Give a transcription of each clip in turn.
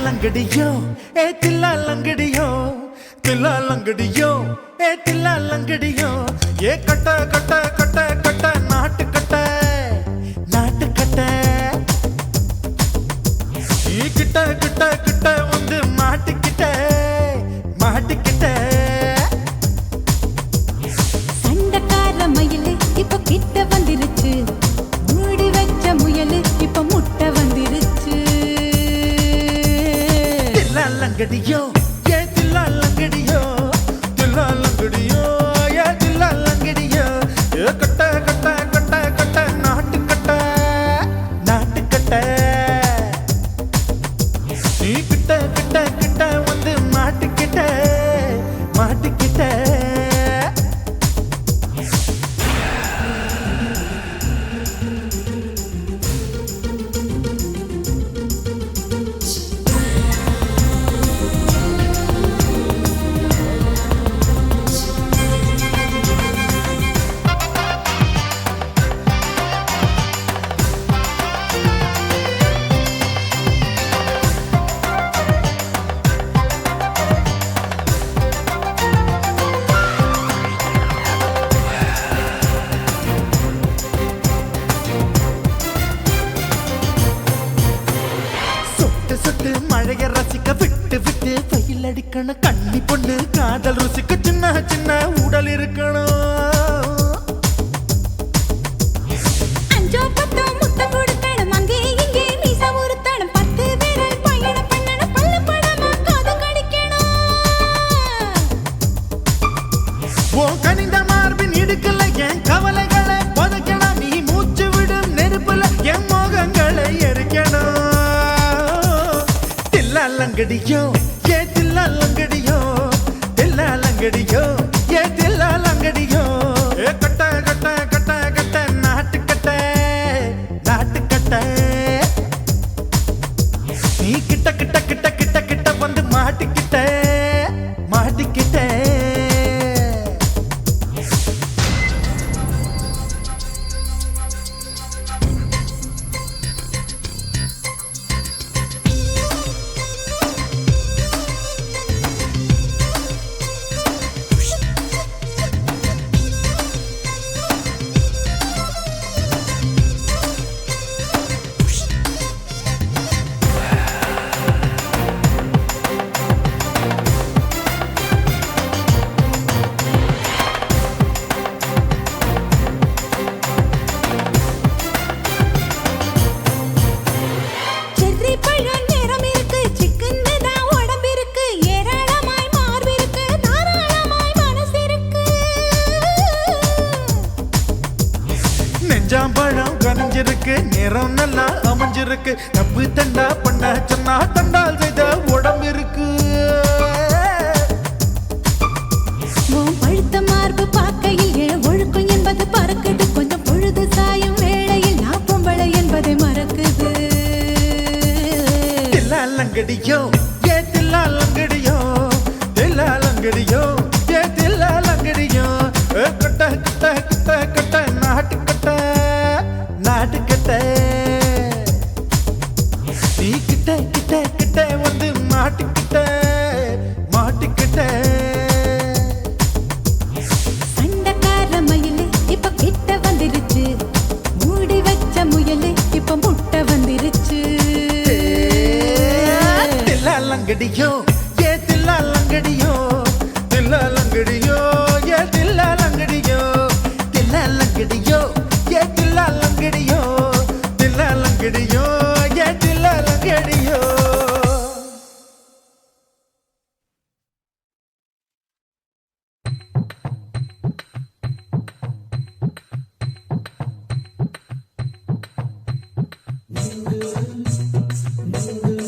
लंगड़ियो तिल्ला लंगड़ियो तिल्ला लंगड़ियो तिल्ला लंगड़ियो ये cut cut cut cut नाट cut கிட்ட கிட்ட கிட்ட வந்து மாட்டிக்கிட்ட சண்டக்கார மயிலு இப்ப கிட்ட வந்துருச்சு மூடி வச்ச முயலு இப்ப முட்டை வந்துருச்சு लंगड़ियो ये तिल्ला लंगड़ियो ये तिल्ला लंगड़ियो ये कट कट कट कट नाट कट நீ கிட்ட கிட்ட கிட்ட வந்து மாட்டிக்கிட்ட மழைய ரசிக்க விட்டு விட்டு வெயில் அடிக்கணும் கண்ணி பொண்ணு காதல் ருசிக்க சின்ன சின்ன உடல் இருக்கணும் அஞ்சோ பத்தோ முட்டை கொடுக்கணும் அங்கே இங்கே மீச உருத்தணும் 10 விரல் பயணம் பண்ணணும் பல்ல படமா காது கடிக்கணும் ஓ கனிந்த மார்பின் இடுக்கல என் கவலைகளை பதக்கணும் நீ மூச்சு விடும் நெருப்புல என் மோகங்களை எரிக்கணும் लंगड़ियो ये तिल्ला लंगड़ियो ये तिल्ला लंगड़ियो ए कट कट कट कट नाट कट நீ கிட்ட கிட்ட கிட்ட கிட்ட கிட்ட வந்து மாட்டிக்கிட்ட நெஞ்சாம்பழம் கனிஞ்சிருக்கு நேரம் நல்லா அமைஞ்சிருக்கு தப்பு தண்டா பண்ண சொன்னா தண்டால் செய்த உடம்பு இருக்கு பழுத்த மார்பு பார்க்கையில் ஒழுக்கம் என்பது பறக்குது கொஞ்சம் பொழுது சாயும் வேளையில் நான் பொம்பளை என்பதை மறக்குது தில்லா லங்கடியோ ஏ தில்லா லங்கடியோ ஏ தில்லா லங்கடியோ கட்ட கட்ட கட்ட கட்ட நாட்டுக்கட்ட நீ கிட்ட கிட்ட கிட்ட வந்து மாட்டிக்கிட்ட சண்டக்கார மயிலு இப்ப கிட்ட வந்துருச்சு மூடி வச்ச முயலு இப்ப முட்டை வந்துருச்சு தில்லா லங்கடியோ ஏ தில்லா லங்கடியோ ஏ தில்லா லங்கடியோ ये तिल्ला लंगड़ियो ये तिल्ला लंगड़ियो Jingle, jingle.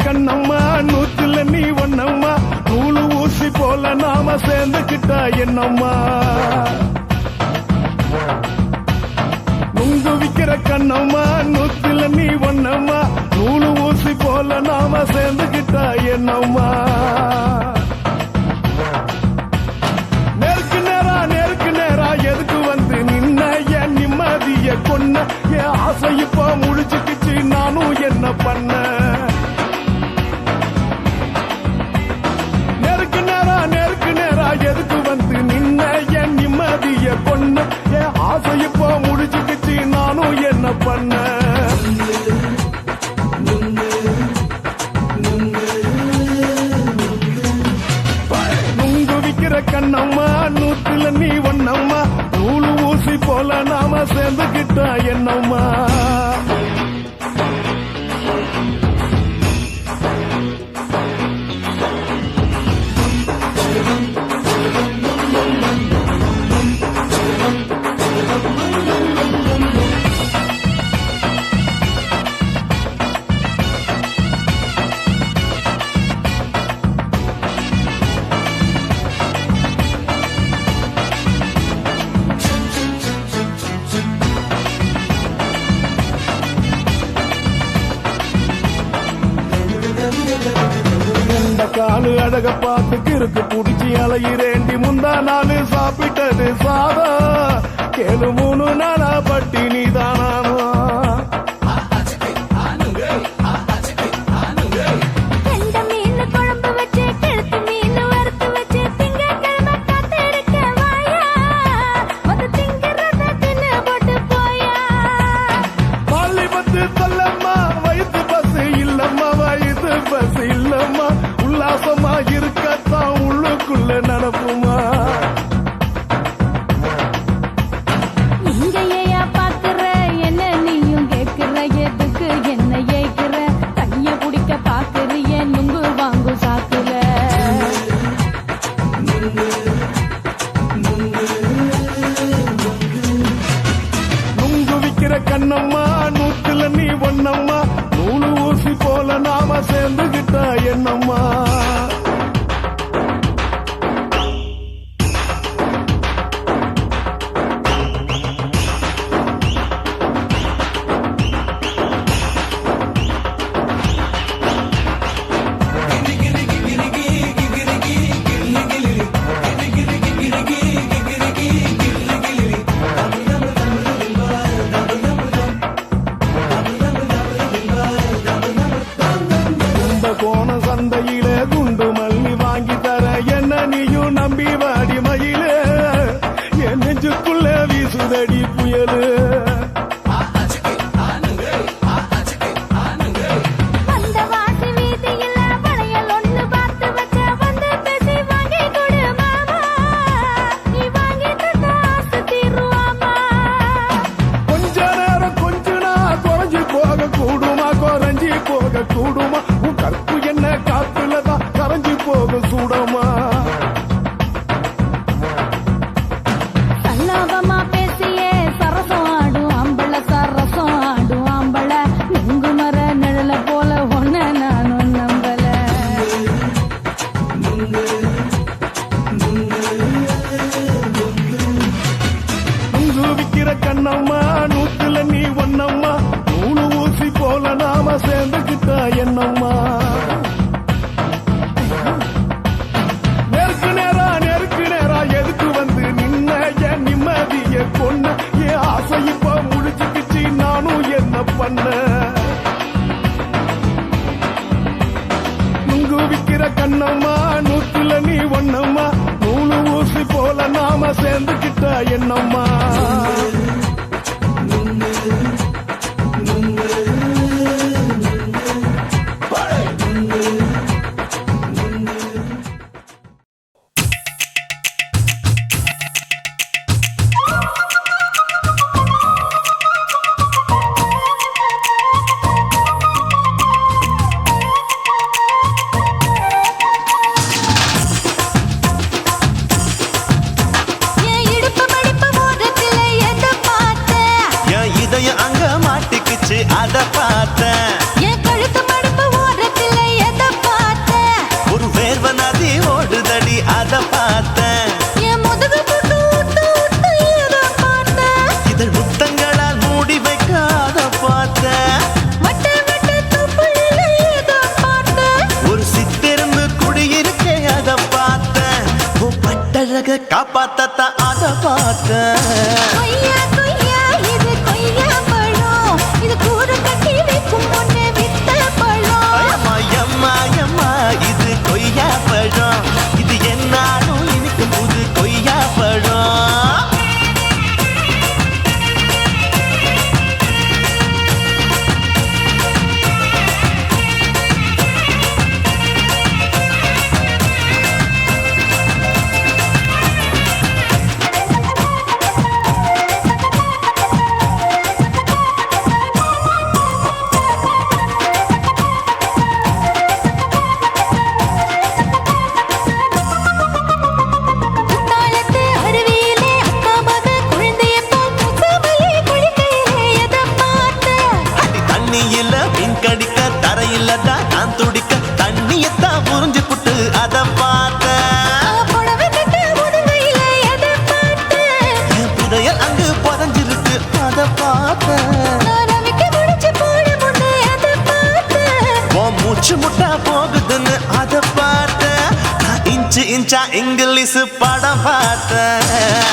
கண்ணம்மா நூத்துல நீ ஒன்னம்மா நூலு ஊசி போல நாம சேர்ந்துக்கிட்டா என்னம்மா நுங்கு விக்கிற கண்ணம்மா நூத்துல நீ ஒன்னம்மா நூலு ஊசி போல நாம சேர்ந்துக்கிட்டா என்னம்மா நேருக்கு நேரா எதுக்கு வந்து நின்ன என் நிம்மதிய கொன்ன என் ஆசை இப்ப முடிச்சுக்கிச்சு நானும் என்ன பண்ண நேருக்கு நேரா எதுக்கு வந்து நின்ன என் நிம்மதிய கொன்ன என் ஆசை இப்ப முடிச்சுக்கிச்சு நானும் என்ன பண்ண நுங்கு விக்கிற கண்ணம்மா நூத்துல நீ ஒன்னம்மா நூலு ஊசி போல நாம சேர்ந்துக்கிட்டா என்னம்மா காலு அழக பார்த்து கிறுக்கு புடிச்சி அலையிறேண்டி முந்தா நாலு சாப்பிட்டது சாதா கேளு 3 நாளா பட்டினி தானாமா உல்லாசமா இருக்கத்தான் உள்ளுக்குள்ள நடப்புமா இங்கேயா பாக்குற என்ன நீயும் கேக்குற எதுக்கு என்ன ஏக்குற கைய குடிக்க பாக்குறிய நுங்கு வாங்கு சாக்குல நுங்கு விக்கிற கண்ணம்மா நூத்துல நீ ஒன்னம்மா நூலு ஊசி போல நாம சேர்ந்துகிட்டா என்னம்மா சந்தையில குண்டு மல்லி வாங்கி தர என்ன நீயும் நம்பி வாடி மயில என் நெஞ்சுக்குள்ள வீசுதடி புயலு கொஞ்ச நேரம் கொஞ்ச நாள் குறைஞ்சி போக கூடுமா குறைஞ்சி போக கூடுமா உன் கற்பு என்ன காத்துலதான் கரைஞ்சி போக சூடமா சல்லாபமா பேசியே சரசம் ஆடும் ஆம்பள சரசம் ஆடும் ஆம்பள நுங்கு மர நிழல போல ஒன்ன நானும் நம்பல நுங்கு விக்கிற கண்ணம்மா நூத்துல நீ ஒன்னம்மா நூலு ஊசி போல நாம சேர்ந்துக்கிட்டா என்னம்மா நேருக்கு நேரா எதுக்கு வந்து நின்ன என் நிம்மதிய கொன்ன என் ஆசை இப்ப முடிச்சுக்கிச்சு நானும் என்ன பண்ண நுங்கு விக்கிற கண்ணம்மா நூத்துல நீ ஒன்னம்மா நூலு ஊசி போல நாம சேர்ந்துக்கிட்டா என்னம்மா என் இடுப்பு மடிப்பு ஓரத்துல எதை பார்த்த என் இதய கட்டழக காப்பாத்தத்த அத பார்த்த கொய்யா கொய்யா இது கொய்யா பழம் இது கூறு கட்டி வைக்கும் முன்னே வித்த பழம் எம்மா எம்மா இது கொய்யா பழம் இது என்னாலும் இனிக்கும் புது கொய்யா பழம் குத்தாலத்து அருவியிலே அக்கா மக குழந்தைய போல் முசாமலே குளிக்கையிலே எதை பார்த்த அடி தண்ணியில மீன் கடிக்க தரையில்லடா நான் துடிக்க தண்ணியத்தான் புரிஞ்சு புட்டு அத பார்த்த புடவை கட்ட முதுகையிலே எதை பார்த்த என் புதையல் அங்கு புதஞ்சிருக்கு அத பார்த்த நான் ரவிக்கு முடிச்சு போட முன்னே எதை பார்த்த உன் மூச்சு முட்டா போகுதுன்னு அத பார்த்த நான் இன்ச்சு இன்ச்சா இங்கிலீஷ் படம் பார்த்தேன்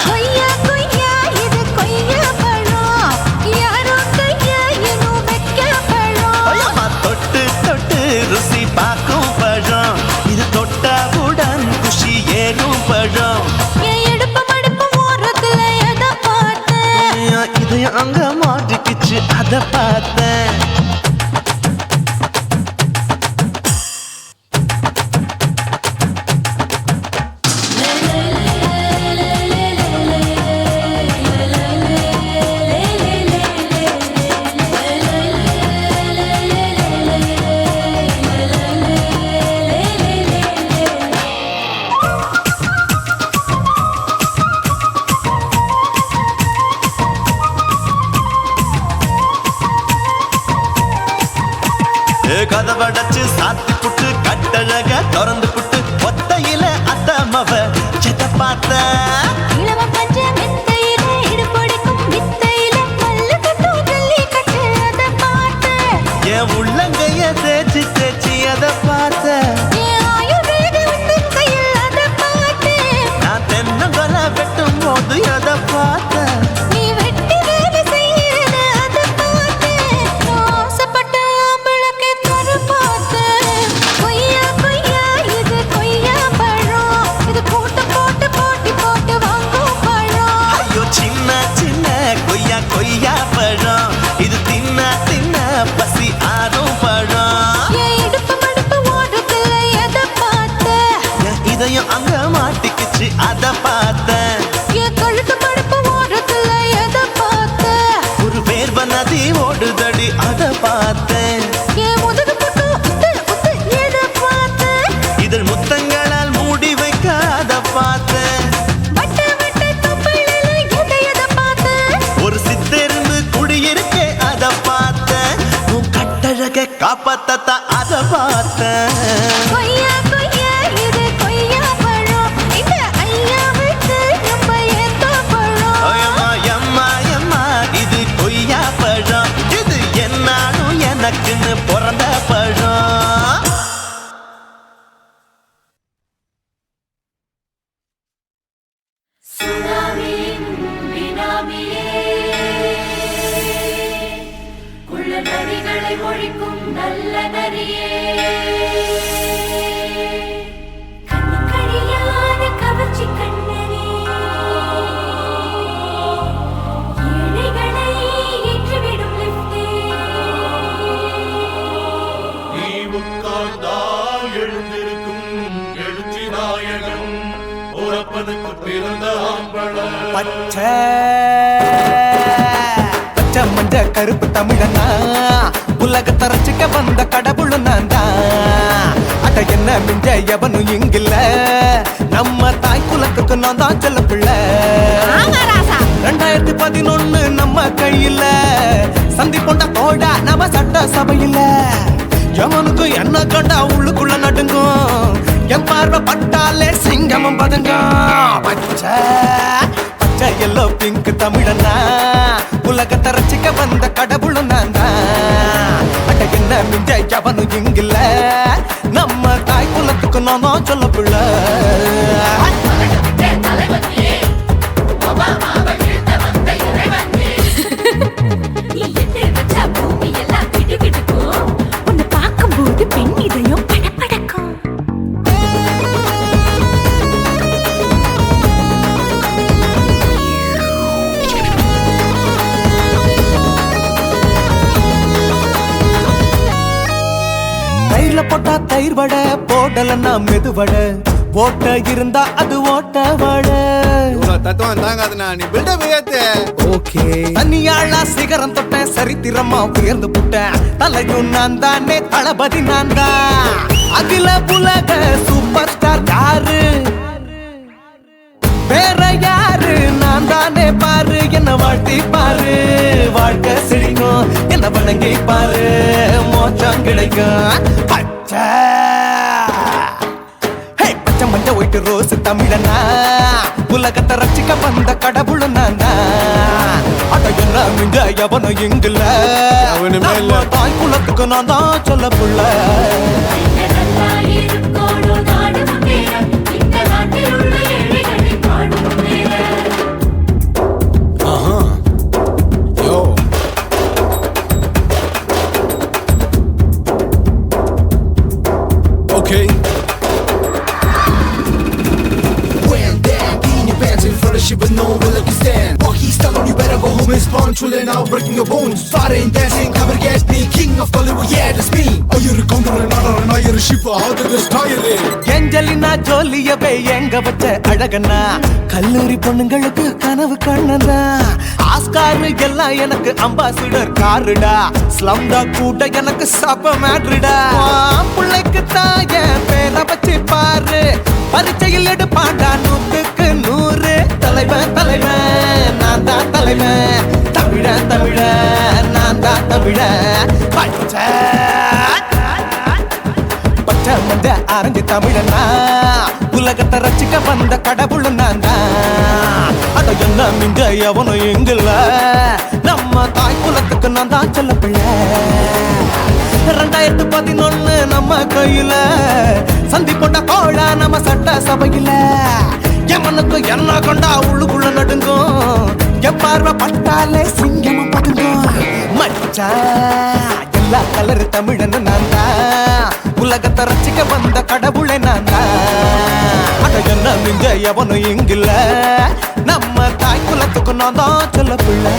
கொய்யா கொய்யா இது கொய்யா பழம் யாரோ கையா இன்னும் வைக்க பழம் ஐயம்மா தொட்டு தொட்டு ருசி பார்க்கும் பழம் இது தொட்டவுடன் குஷி ஏறும் பழம் என் இடுப்பு மடுப்பு ஓரத்துல எதை பார்த்த இதையும் அங்க மாட்டிக்கிச்சு அத பார்த்தேன் கதவடைச்சு சாத்தி புட்டு கட்டழக திறந்து புட்டு ஒத்தையில அத்தமவ செத்த பார்த்த இளவ பஞ்ச மெத்தையில இடுப்பொடிக்கும் வித்தையில மல்லு கட்டும் ஜல்லி கட்டு அதை பார்த்த என் உள்ளங்கைய தேய்ச்சி தேய்ச்சி அத பார்த்த என் ஆயுர்வேத உந்தன் கையில் அதை பார்த்த நான் தென்னங்கொலை வெட்டும் போது அத பார்த்த நீ வெட்டி வேலை செய்யறது அதை பார்த்த நான் ஆசைப்பட்ட ஆம்பளக்கு தர பார்த்த கொய்யா கொய்யா இது கொய்யா பழம் இது கூட்டம் போட்டு போட்டி போட்டு வாங்கும் பழம் ஐயோ சின்ன சின்ன கொய்யா கொய்யா பழம் இது தின்ன தின்ன பசி ஆறும் பழம் என் இடுப்பு மடுப்பு ஓரத்துல எதை பார்த்த என் இதயம் அங்க மாட்டிக்கிச்சு அத பார்த்தேன் என் கழுத்து மடுப்பு ஓரத்துல எதை பார்த்த ஒரு வேர்வ நதி ஓடுதடி அத பார்த்தேன் என் முதுகு பக்கம் உத்து உத்து எதை பார்த்த இதழ் முத்தங்களால் மூடி வைக்க அத பார்த்தேன் வட்ட வட்ட தொப்பையில எதை பார்த்த ஒரு சித்தெரும்பு குடியிருக்கே அத பார்த்தேன் உன் கட்டழக காப்பாத்தத்த அத பார்த்தேன் கொய்யா கொய்யா இது கொய்யா பழம் இந்த ஐயாவுக்கு ரொம்ப ஏத்த பழம் எம்மா எம்மா எம்மா இது கொய்யா பழம் இது என்னாலும் எனக்குன்னு பிறந்த பழம் சுனாமியின் பினாமியே குள்ள நரிகளை ஒழிக்கும் நல்ல நரியே கண்ணுக்கழியாத கவர்ச்சி கண்ணனே ஏழைகளை ஏற்றிவிடும் லிப்டே நீ உட்கார்ந்தால் எழுந்திருக்கும் எழுச்சி நாயகன் உறப்பதுக்கு பிறந்த ஆம்பள பச்சை பச்சை மஞ்ச கருப்பு தமிழனா உலகத்தை ரசிக்க வந்த கடவுள் நான் தான் அட என்ன மிஞ்ச எவனும் இங்கில்ல நம்ம தாய் குலத்துக்கு நான் தான் செல்ல பிள்ளை 2011 நம்ம கையில சந்தி கொண்ட தோட நம்ம சட்ட சபையில எவனுக்கு என்ன கண்டா உள்ளுக்குள்ள நடுங்கும் என் பார்வை பட்டாலே சிங்கமும் பதுங்கும் பச்சை பச்சை எல்லோ பிங்க் தமிழனா உலகத்தை ரசிக்க வந்த கடவுளும் நான் தான் அட என்ன மிஞ்ச எவனும் இங்கில்ல நம்ம தாய் குலத்துக்கு நான் தான் சொல்ல பிள்ளை தயிர் வடை போடலன்னா மெதுவடை ஓட்ட இருந்தா அது ஓட்ட வடை இவ்வளவு தத்துவம் தாங்காதுண்ணா நீ பில்டப் ஏத்து ஓகே தனியாளா சிகரம் தொட்டேன் சரித்திரமா உயர்ந்து புட்டேன் தலையும் நான் தானே தளபதி நான் தான் அகில உலக சூப்பர் ஸ்டார் யாரு வேற யாரு நான் தானே பாரு என்ன வாழ்த்தி பாரு வாழ்க்கை செழிக்கும் என்ன வணங்கி பாரு மோச்சம் கிடைக்கும் பச்சை பச்சை மஞ்ச ஒயிட்டு ரோஸ் தமிழனா உலகத்தை ரசிக்க வந்த கடவுள் நான் அட என்ன மிஞ்ச எவனும் இங்குல எவனுமே இல்ல. தாய் குலத்துக்கு நான் தான் சொல்ல புள்ள நல்லா இருக்கோடு நாடு முன்னேற இந்த நாட்டில் உள்ள ஏழைகளை பாடு முன்னேற யோ okay Wham, bam, being your pants in front of shit with no will you stand. Walk he's telling you better go home and spawn, chillin' out, breaking your bones. Fighting, dancing, cover gas, me, king of Hollywood, yeah, that's me. Oh, you're a counter and not you're a ship. How did this tire it? Angelina ஜோலியவே எங்க வச்ச அழகனா கல்லூரி பொண்ணுங்களுக்கு கனவு கண்ணனா Oscar எல்லாம் எனக்கு ambassador காருடா ஸ்லம்டா கூட எனக்கு சப்ப மேட்ருடா பிள்ளைக்கு தாய பேரை வச்சு பாரு பரீட்சையில் எடுப்பாண்டா 100க்கு 100 தலைவன் தலைவன் நான் தான் தலைவன் தமிழன் தமிழன் நான் தான் தமிழன் பச்சை பச்சை மஞ்ச ஆரஞ்சு தமிழனா உலகத்தை ரசிக்க வந்த கடவுள் நான் தான் அட என்ன மிஞ்ச எவனும் எங்குல நம்ம தாய் குலத்துக்கு நான் தான் சொல்ல பிள்ளை 2011 நம்ம கையில சந்தி போட்ட கோழா நம்ம சட்ட சபையில எமனுக்கு என்ன கொண்டா உள்ளுக்குள்ள நடுங்கும் எப்பார்வை பட்டாலே சிங்கமும் படுங்கும் மச்சா எல்லா கலர் தமிழன்னு நான் தான் உலகத்தை ரசிக்க வந்த கடவுளை நான் தான் அட என்ன மிஞ்ச எவனும் இங்கில்ல நம்ம தாய் குலத்துக்கு நான் தான் சொல்ல பிள்ளை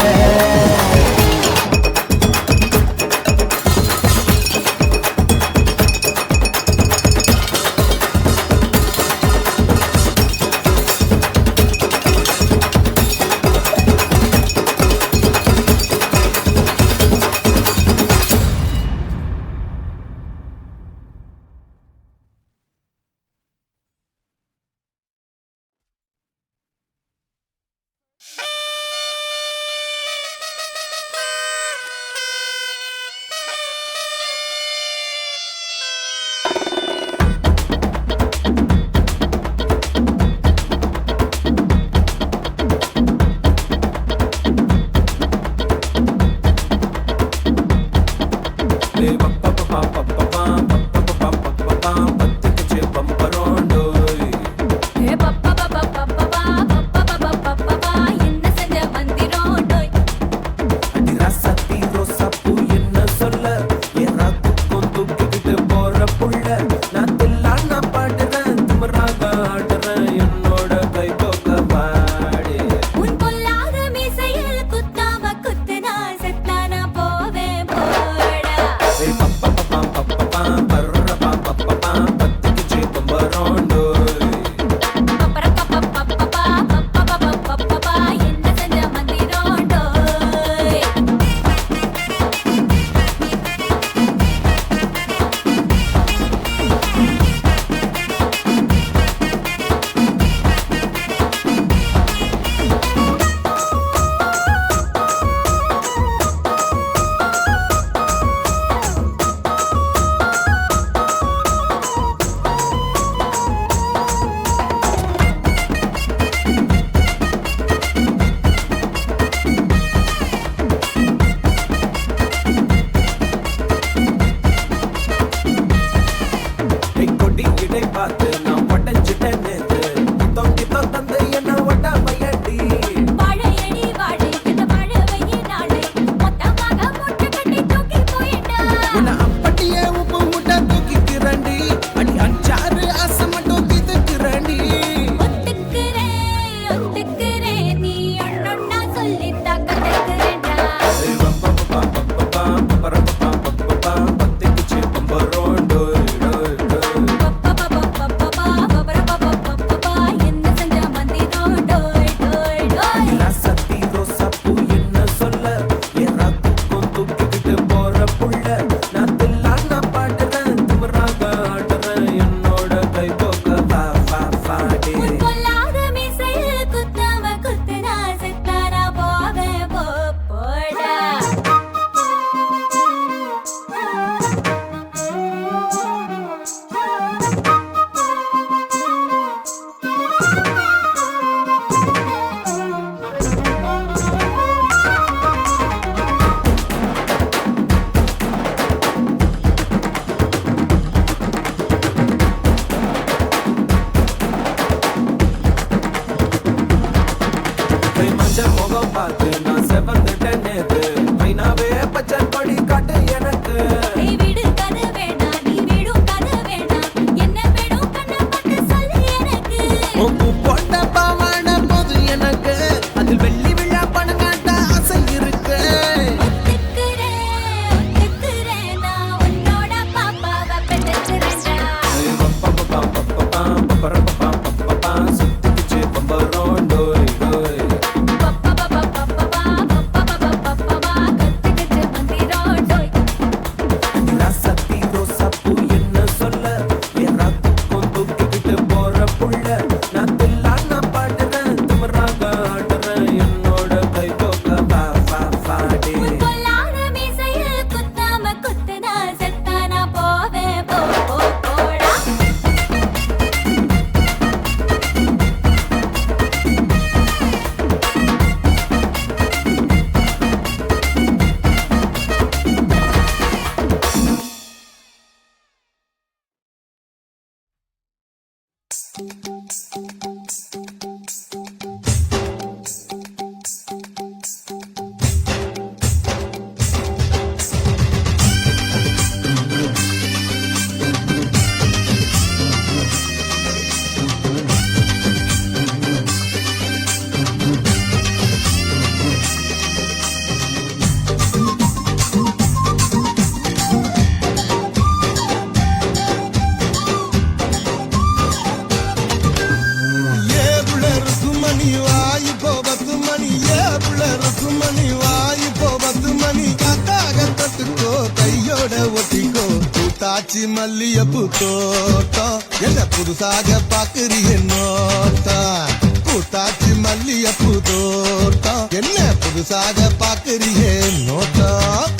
மல்லியப்பு தோட்டம் என்ன புதுசாக பாக்குறிய நோட்டம் கூத்தாச்சி மல்லியப்பு தோட்டம் என்ன புதுசாக பாக்குறிய நோட்டம்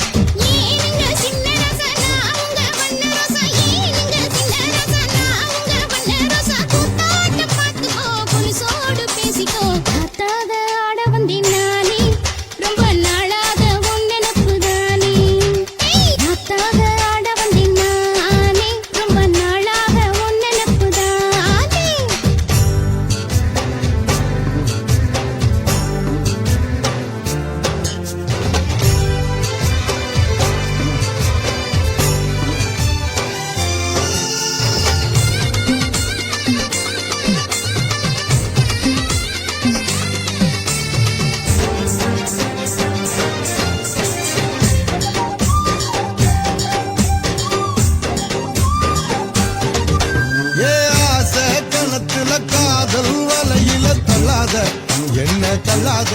என்ன தள்ளாத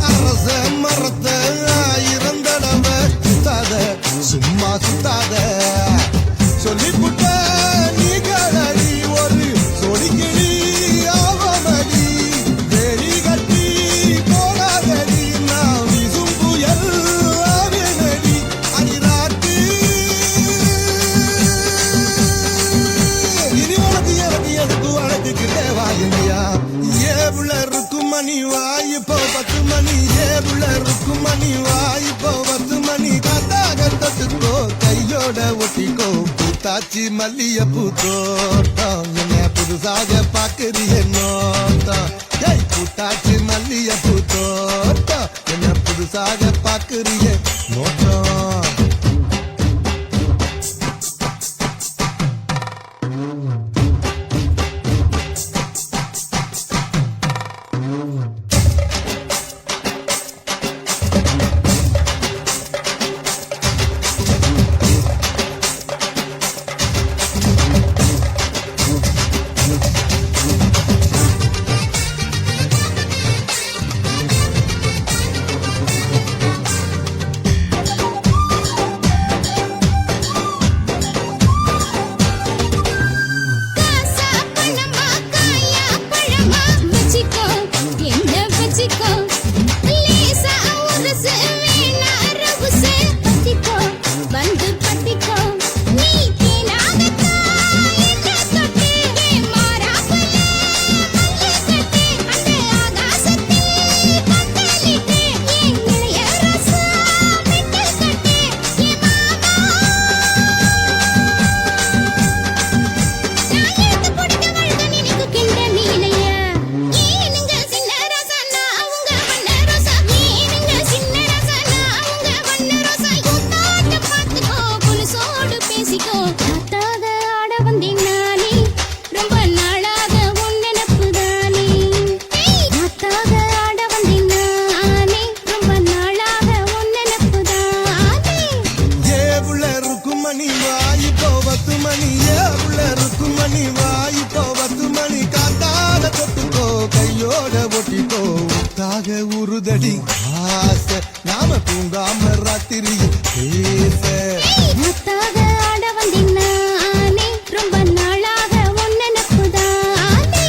அரச மரத்தை 1000 தடவை சுத்தாத சும்மா சுத்தாத சொல்லிப்புட்ட நீ கலடி ஒரு சொடிக்கிளி ஆவமடி வெறி கட்டி போகாதடி நான் வீசும் புயல் ஆவேனடி அடிராட்டு இனி உனக்கு எனக்கு எதுக்கு வழக்குக்கிட்டே வாயில்லையா ஏவுள்ள மணி வாய் இப்போ 10 மணி ஏவுள்ள மணி வாய் இப்போ 10 மணி காத்தாக தொட்டுக்கோ கையோட ஒட்டிக்கோ பூத்தாச்சி மல்லியப்பூ தோட்டம் என்ன புதுசாக பாக்குறிய நோட்டம் ஏய் பூத்தாச்சி மல்லியப்பூ தோட்டம் என்ன புதுசாக பாக்குறிய நோட்டம் உருதடி ஆசை நாம தூங்காம ராத்திரி பேச ஆட வந்தேன் ரொம்ப நாளாக ஒன்ன நப்புதானே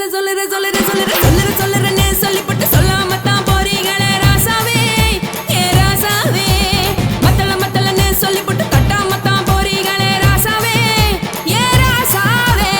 சொல்லுறேன்னு சொல்லிப்பட்டு சொல்லாம தான் போறீங்களே ராசாவே ஏ ராசாவே மத்தளன்னு சொல்லிப்பட்டு கட்டாம தான் போறீங்களே ராசாவே ஏ ராசாவே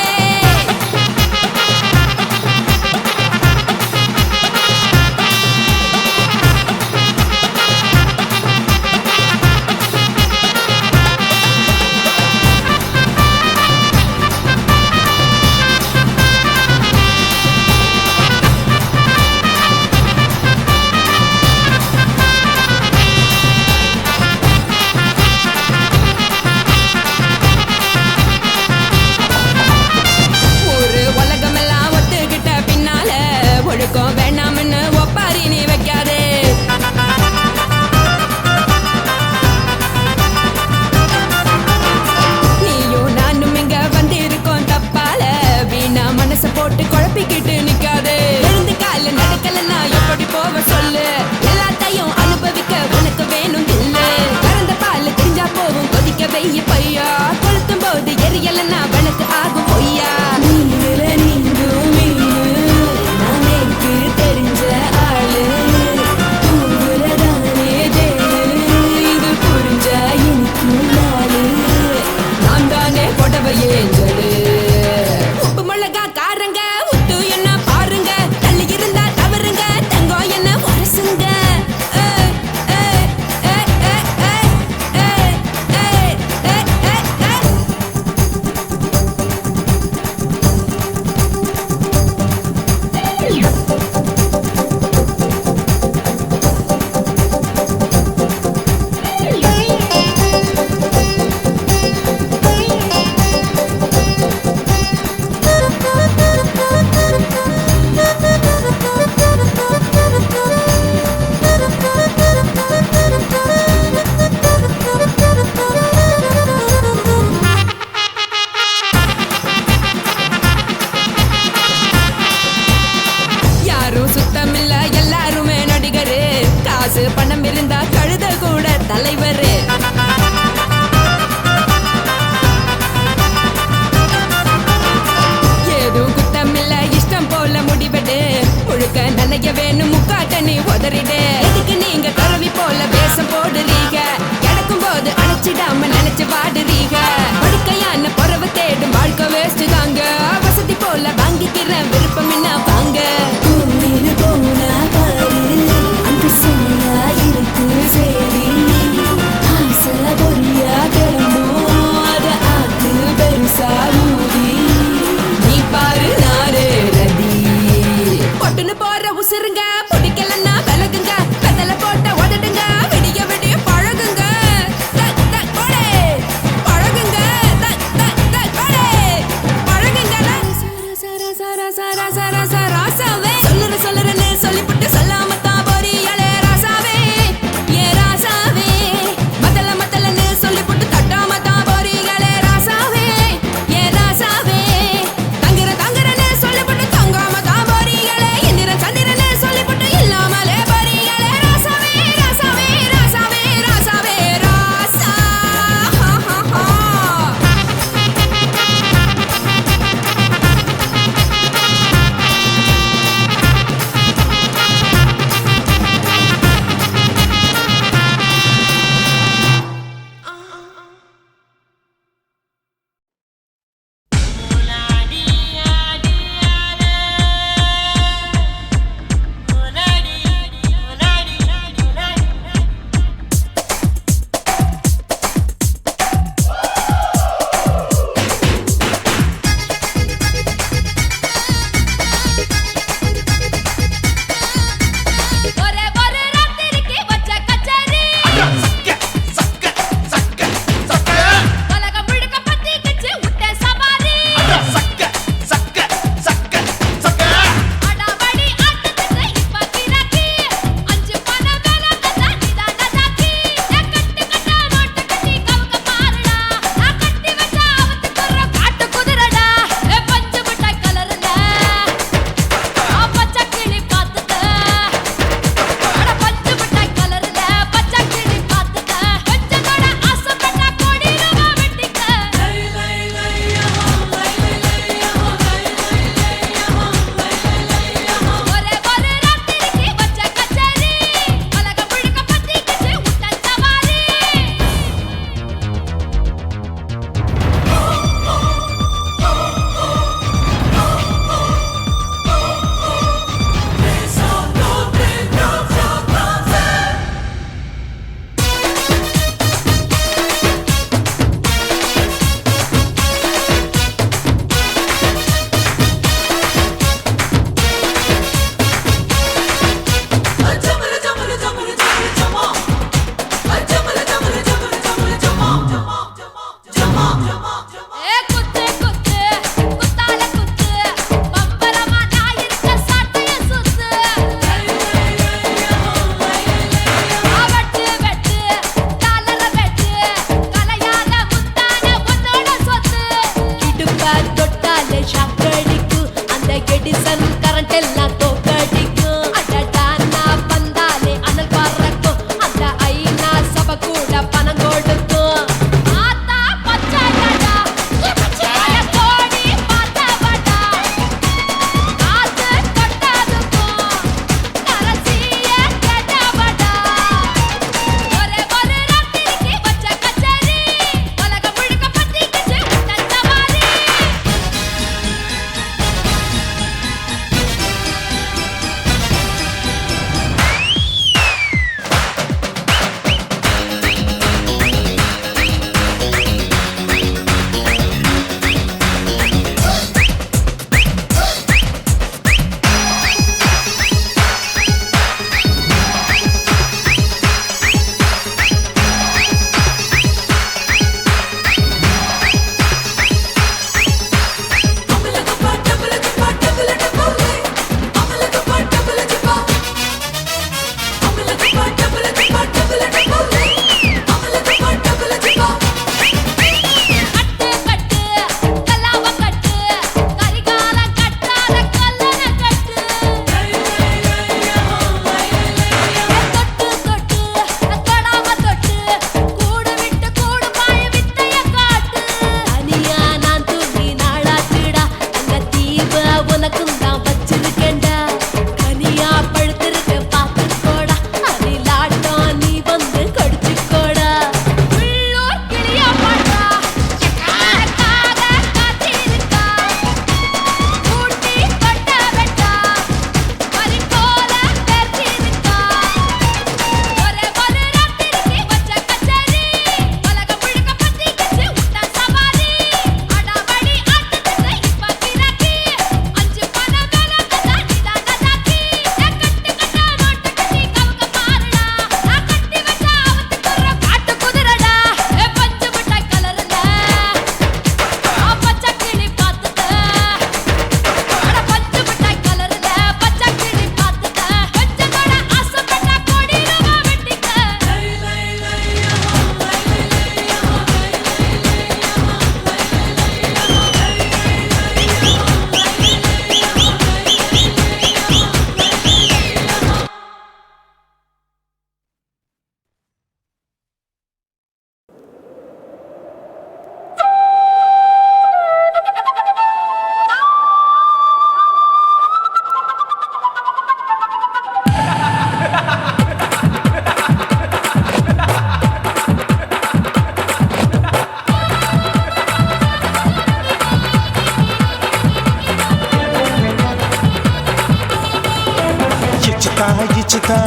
ఇచ్చుతా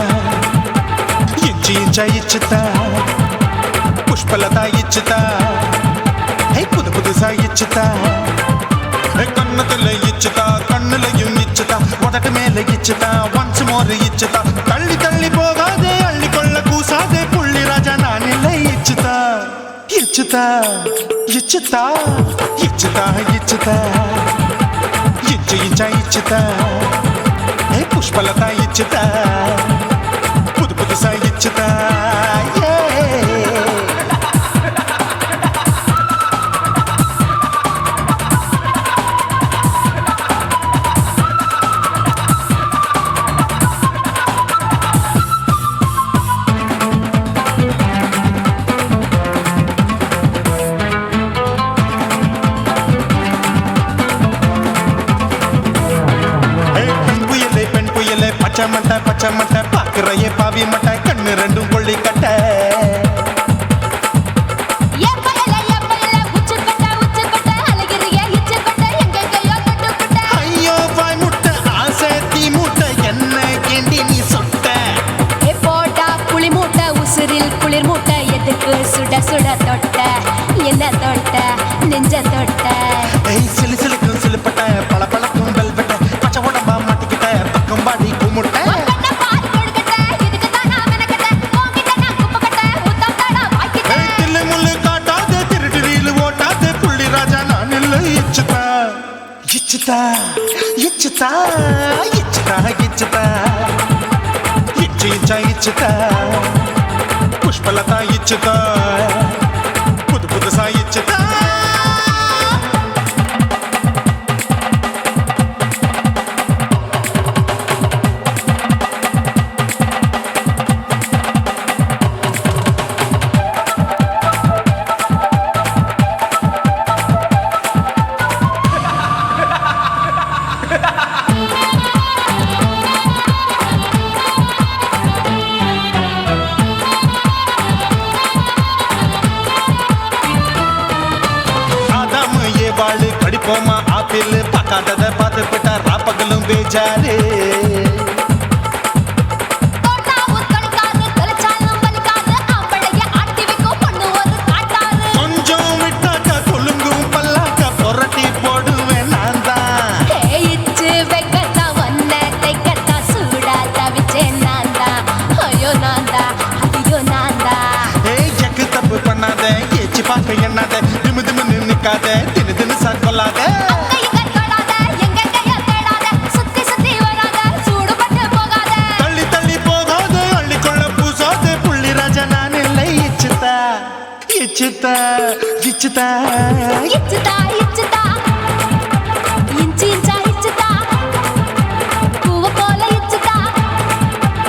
ఇంచి ఇంచా ఇచ్చుతా పుష్పలత ఇచ్చుతా హే పుదు పుదుసా ఇచ్చుతా కన్నతుల ఇచ్చుతా కన్నులயும் ఇచ్చుతా మొదట మేల ఇచ్చుతా వన్స్ మోర్ ఇచ్చుతా తల్లి తల్లి పోగాదే అల్లి కొళ్ళ కూసాదే పుల్లి రాజా నానిల్ల ఇచ్చుతా ఇచ్చుతా ఇచ్చుతా ఇచ్చుతా ఇచ్చుతా ఇంచు ఇంచా ఇచ్చుతా హే పుష్పలత ఇచ్చుతా పుదు పుదుసా ఇచ్చుతా பச்சமட்ட பாக்குறையே பாவி மட்ட கண்ணு ரெண்டும் கொள்ளி கட்ட ஐயோ பாய் முட்டை ஆசை தீ மூட்டை என்ன கேண்டி நீ சொட்ட போட்டா புளி மூட்டை உசுரில் குளிர் மூட்டை எதுக்கு சுட சுட தொட்ட என்ன தொட்ட நெஞ்ச தொட்ட சிலு சிலுக்கும் சிலுப்பட்ட பல பழக்கும் வெல்வெட்ட பச்சை உடம்பா மாட்டிக்கிட்ட பக்கம் பாடி குமுட்ட ఇచ్చుతా ఇచ్చుతా ఇచ్చుతా ఇచ్చుతా ఇచ్చు ఇచ్చా ఇచ్చుతా పుష్పలత ఇచ్చుతా పుదు పుదుసా ఇచ్చుతా படிப்போமா ஆப்பிள் பக்காதத பார்த்து விட்டா ராப்பகலும் பேஜாரு கொஞ்சம் விட்டாக்க கொலுங்கும் பல்லாக்க புரட்டி போடுவேன் நான் தான் இச்சு வெக்கத்தா ஒன்ன தைக்கத்தா சூடா தவிச்சேன் நான் தான் ஐயோ நான் தான் ஐயோ நான் தான் எக்கு தப்பு பண்ணாத ஏச்சி பார்க்க எண்ணாத திமு திமுன்னு நிக்காத தினு தினு சாக்கொள்ளாத தள்ளி தள்ளி போகாத அள்ளி கொள்ள பூசாத புள்ளி ராஜா நான் இல்லை இச்சுதா இச்சுதா இச்சுதா இச்சுதா இச்சுதா இஞ்சி இஞ்சா இச்சுதா பூவ போல இச்சுதா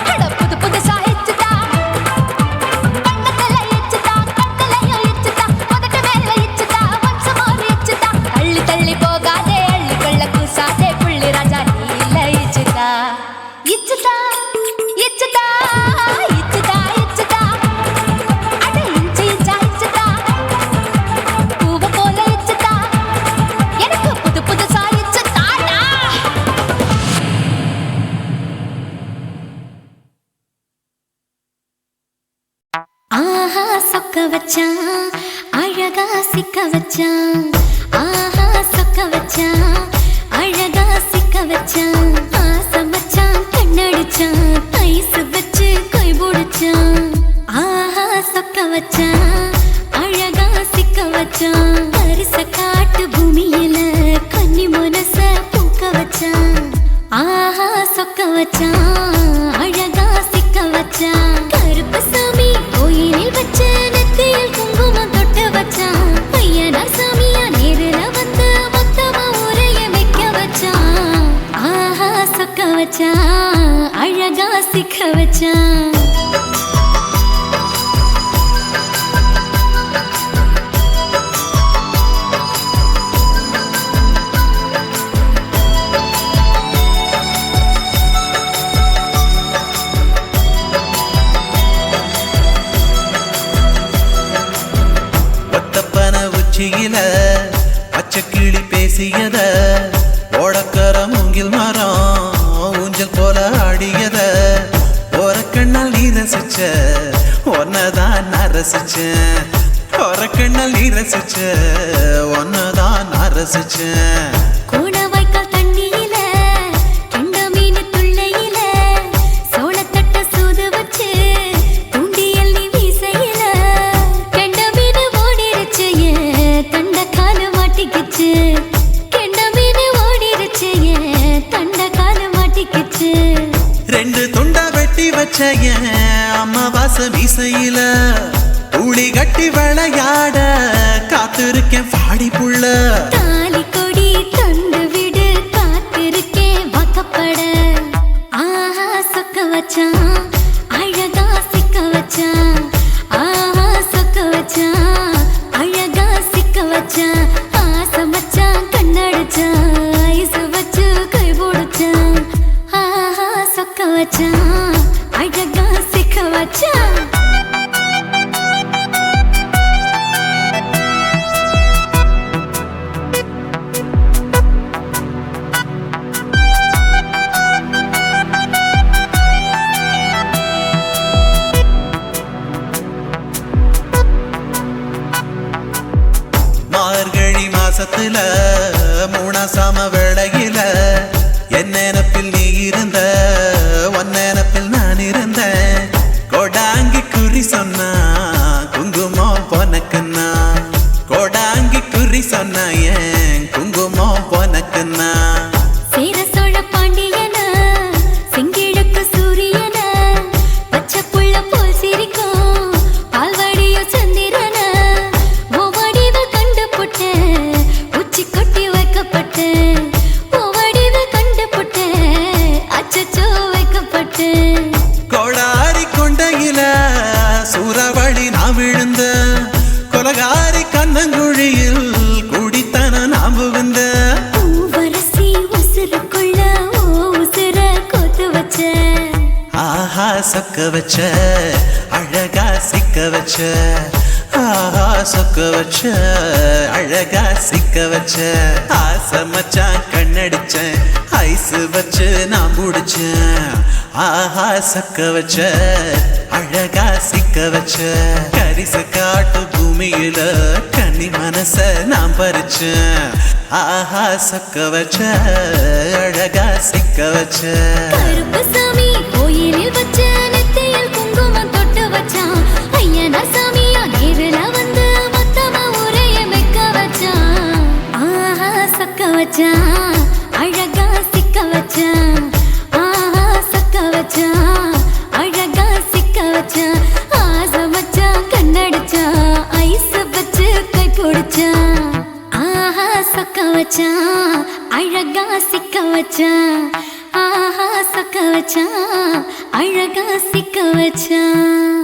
அட புது புதுசா இச்சுதா கண்ணத்துல இச்சுதா கண்ணலையும் இச்சுதா முதட்ட மேல இச்சுதா வம்சமோர் இச்சுதா தள்ளி தள்ளி போகாதே அள்ளி கொள்ள கூசாதே புள்ளி ராஜா நீ இல்ல இச்சுதா இச்சுதா இச்சுதா இச்சுதா இச்சுதா அட இஞ்சி இஞ்சா இச்சுதா பூவ போல இச்சுதா எனக்கு புது புதுசா இச்சுதாடா ஆஹா சொக்க வச்சான் அழகா சிக்க வச்சான் ஆஹா சொக்க வச்சான் அழகா சிக்க வச்சான் ஆசை மச்சான் கண்ணடிச்சான் ஐஸ் வச்சு கை பிடிச்சான் ஆஹா சொக்க வச்சான் அழகா சிக்க வச்சான் அரிச காட்டு பூமியில கன்னி மனச பூக்க வச்சான் ஆஹா சொக்க வச்சான் அழகா சிக்க வச்சான் கருப்பு சாமி கோயிலில் வச்ச நெத்தியில் குங்குமம் தொட்டு வச்சான் பையனார் சாமியா நேரில வந்து மொத்தமா உரைய வைக்க வச்சான் ஆஹா சொக்க வச்சான் அழகா சிக்க வச்சான் உச்சியில பச்சைக்கிளி பேசியத ஓடக்கர மூங்கில் மரம் ஊஞ்சல் போல ஆடியத ரசிச்சேன் ஒரு கண்ணல் நீ ரசிச்ச ஒன்னதான் நான் ரசிச்சேன் கூட வாய்க்கால் தண்ணியில கெண்ட மீன் துள்ளையில சோளத்தட்ட சூது வச்சு தூண்டியல் நீ வீசையில கெண்ட மீன் ஓடிருச்சு தண்ட கால மாட்டிக்கிச்சு கெண்ட மீன் ஓடிருச்சு தண்ட கால மாட்டிக்கிச்சு ரெண்டு துண்டா வெட்டி வச்ச அம்மா வாச மீசையில ஊழி கட்டி விளையாட காத்திருக்கேன் பாடி புள்ள தாலி கொடி தந்து விடு காத்திருக்கேன் வாக்கப்பட ஆஹா சொக்க வச்சான் அழகா சிக்க வச்சான் ஆஹா சொக்க வச்சான் அழகா சிக்க வச்சான் ஆசை மச்சான் கண்ணடிச்சான் ஐசு வச்சு கை போடுச்சான் ஆஹா சொக்க வச்சான் அழகா சிக்க வச்சான் மார்கழி மாசத்துல மூணாசாம வேளையில என் நினப்பில் நீ இருந்த உன் நினப்பில் நான் இருந்தேன் கோடாங்கி குறி சொன்னா குங்குமம் பொனக்குன்னா கோடாங்கி குறி சொன்னா ஏன் குங்குமம் பொனக்குன்னா சேர சோழ பாண்டியன செங்கிழக்கு சூரியன பச்சை புள்ள போல் சிரிக்கும் பால்வாடியோ சந்திரன ஓவடிவில் கண்டுபுட்ட உச்சி கொட்டி வைக்கப்பட்ட ஓவடிவில் கண்டுபுட்ட அச்சச்சோ வைக்கப்பட்ட கோடாரி கொண்டையில சூறாவளி நான் விழுந்த கொலகாரி கண்ணங்குழியில் குடித்தன நான் புகுந்த பூவரசி உசுருக்குள்ள உசுர கோத்து வச்ச ஆஹா சொக்க வச்ச அழகா சிக்க வச்ச ஆஹா சொக்க வச்ச அழகா சிக்க வச்ச ஆசை மச்சான் கண்ணடிச்சேன் ஐசு வச்சு நான் புடிச்சேன் ஆஹா சொக்க வச்ச அழகா சிக்க வச்ச கரிச காட்டு பூமியில கன்னி மனச நான் பறிச்சேன் ஆஹா சொக்க வச்ச அழகா சிக்க வச்ச கருப்பு சாமி கோயிலில் வச்ச நெத்தியில் குங்குமம் தொட்டு வச்சான் ஐயனா சாமியா நேரில வந்து மொத்தமா உரைய வைக்க வச்சான் ஆஹா சொக்க வச்சான் அழகா சிக்க வச்சான் ஆஹா சொக்க வச்சான் அழகா சிக்க வச்சான் ஆசை மச்சான் கண்ணடிச்சான் ஐஸ் வச்சு கை பிடிச்சான் ஆஹா சொக்க வச்சான் அழகா சிக்க வச்சான் ஆஹா சொக்க வச்சான் அழகா சிக்க வச்சான்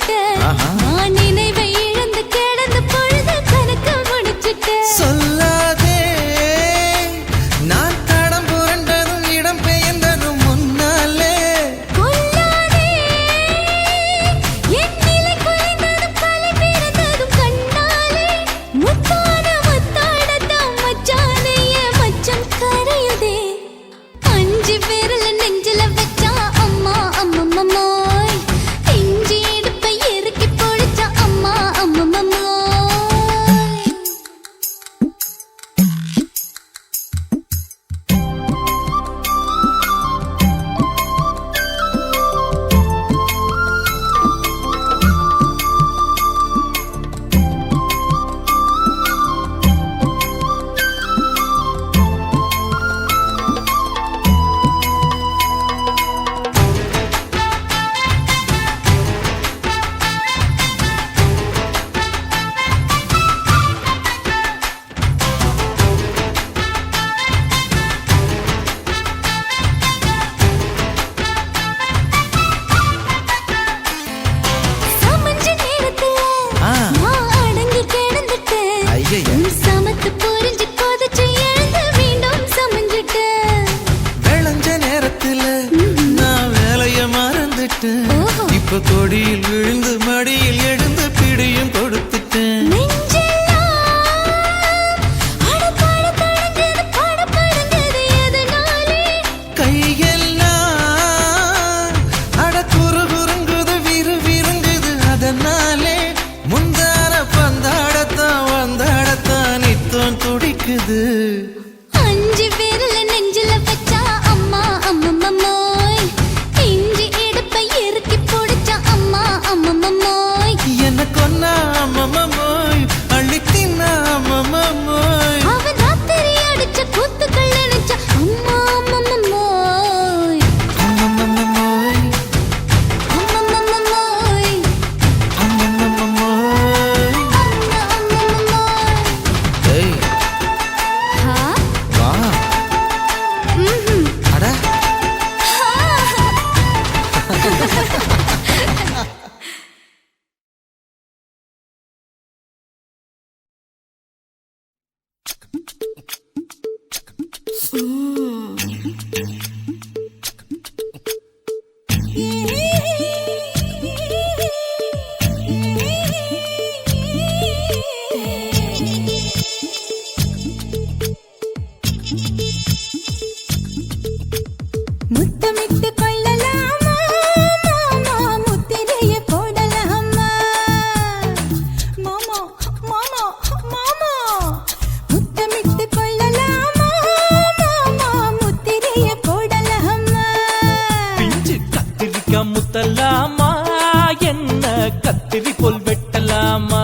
முடிச்சிட்ட நான் நினைவை இழந்து கிடந்த பொழுது கணக்க முடிச்சிட்ட சொல்லாதே நான் தடம் புரண்டதும் இடம் பெயர்ந்ததும் முன்னாலே கொல்லாதே என் நிலை குறைந்ததும் கலை பிறந்ததும் கண்ணாலே முத்தான முத்தாடத்தான் மச்சானைய மச்சம் கரையுதே அஞ்சு விரல நெஞ்சில வச்சா அம்மா அம்மம்மோய் இஞ்சி இடுப்பை இறுக்கி பொழிச்சா அம்மா அம்மம்மோய் சமஞ்ச நேரத்துல நான் அடங்கி கிடந்துட்டேன் ஐயையே. சமத்து புரிஞ்சு கொதிச்சு எழுந்து மீண்டும் சமஞ்சிட்டேன் விளைஞ்ச நேரத்துல நான் வேலைய மறந்துட்டேன் ஓஹோ. இப்ப கொடியில் விழுந்து மடியில் எழுந்து பிடியும் கொடுத்துட்டேன் நெஞ்செல்லாம் அடப்பாட தடங்குது படபடங்குது எதனாலே கையெல்லாம் அட குறுகுறுங்குது விறுவிறுங்குது அதனாலே முந்தான பந்தாடத்தான் வந்தாடத்தான் நித்தம் துடிக்குது அஞ்சு விரல நெஞ்சில வச்சா அம்மா அம்மம்மோய் இஞ்சி இடுப்பை இறுக்கி பொடிச்சா அம்மா அம்மம்மோய் என்ன கொன்னா அம்மம்மோய் அள்ளி தின்னா அம்மம்மோய் அவன் ராத்திரி அடிச்ச கூத்துக்கள் நினைச்ச அம்மா அம்மம்மோய் அம்மம்மோய் அம்மம்மோய் அம்மம்மோய் அம்மா அம்மம்மோய் ஏய் ஹா வா ம்ஹும் அட முத்தமிட்டு கொள்ளலாமா மாமா முத்திரைய போடலாமா மாமா மாமா மாமா முத்தமிட்டு கொள்ளலாமா மாமா முத்திரைய போடலாமா பிஞ்சு கத்திரிக்காய் முத்தலாமா என்ன கத்திரி போல் வெட்டலாமா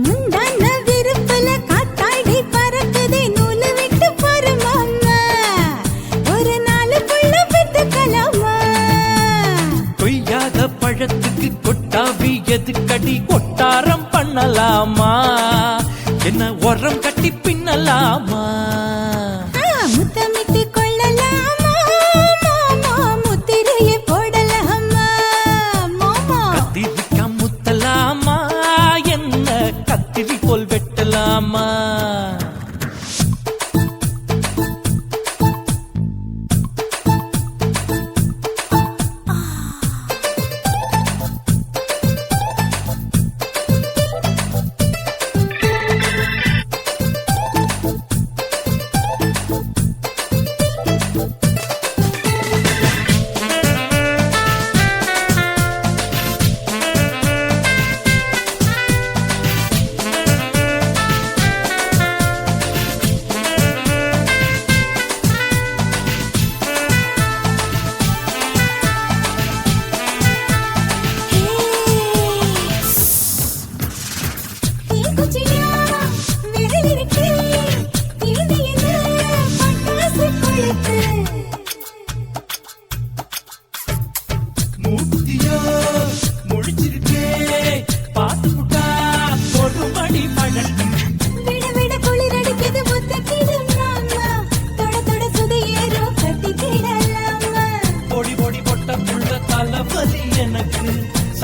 முந்தான விருப்பல காத்தாடி பறக்குதே நூலு விட்டு பாரு மாமா ஒரு நாளுக்குள்ள பெத்துக்கலாமா கொய்யாத பழத்துக்கு கொட்டாவி எதுக்கடி கொட்டாரம் பண்ணலாமா என்ன உரம் கட்டி பின்னலாமா முத்தமிட்டு கொள்ளலாமா மாமா முத்திரைய போடலாமா மாமா கத்திரிக்காய் முத்தலாமா என்ன கத்திரி போல் வெட்டலாமா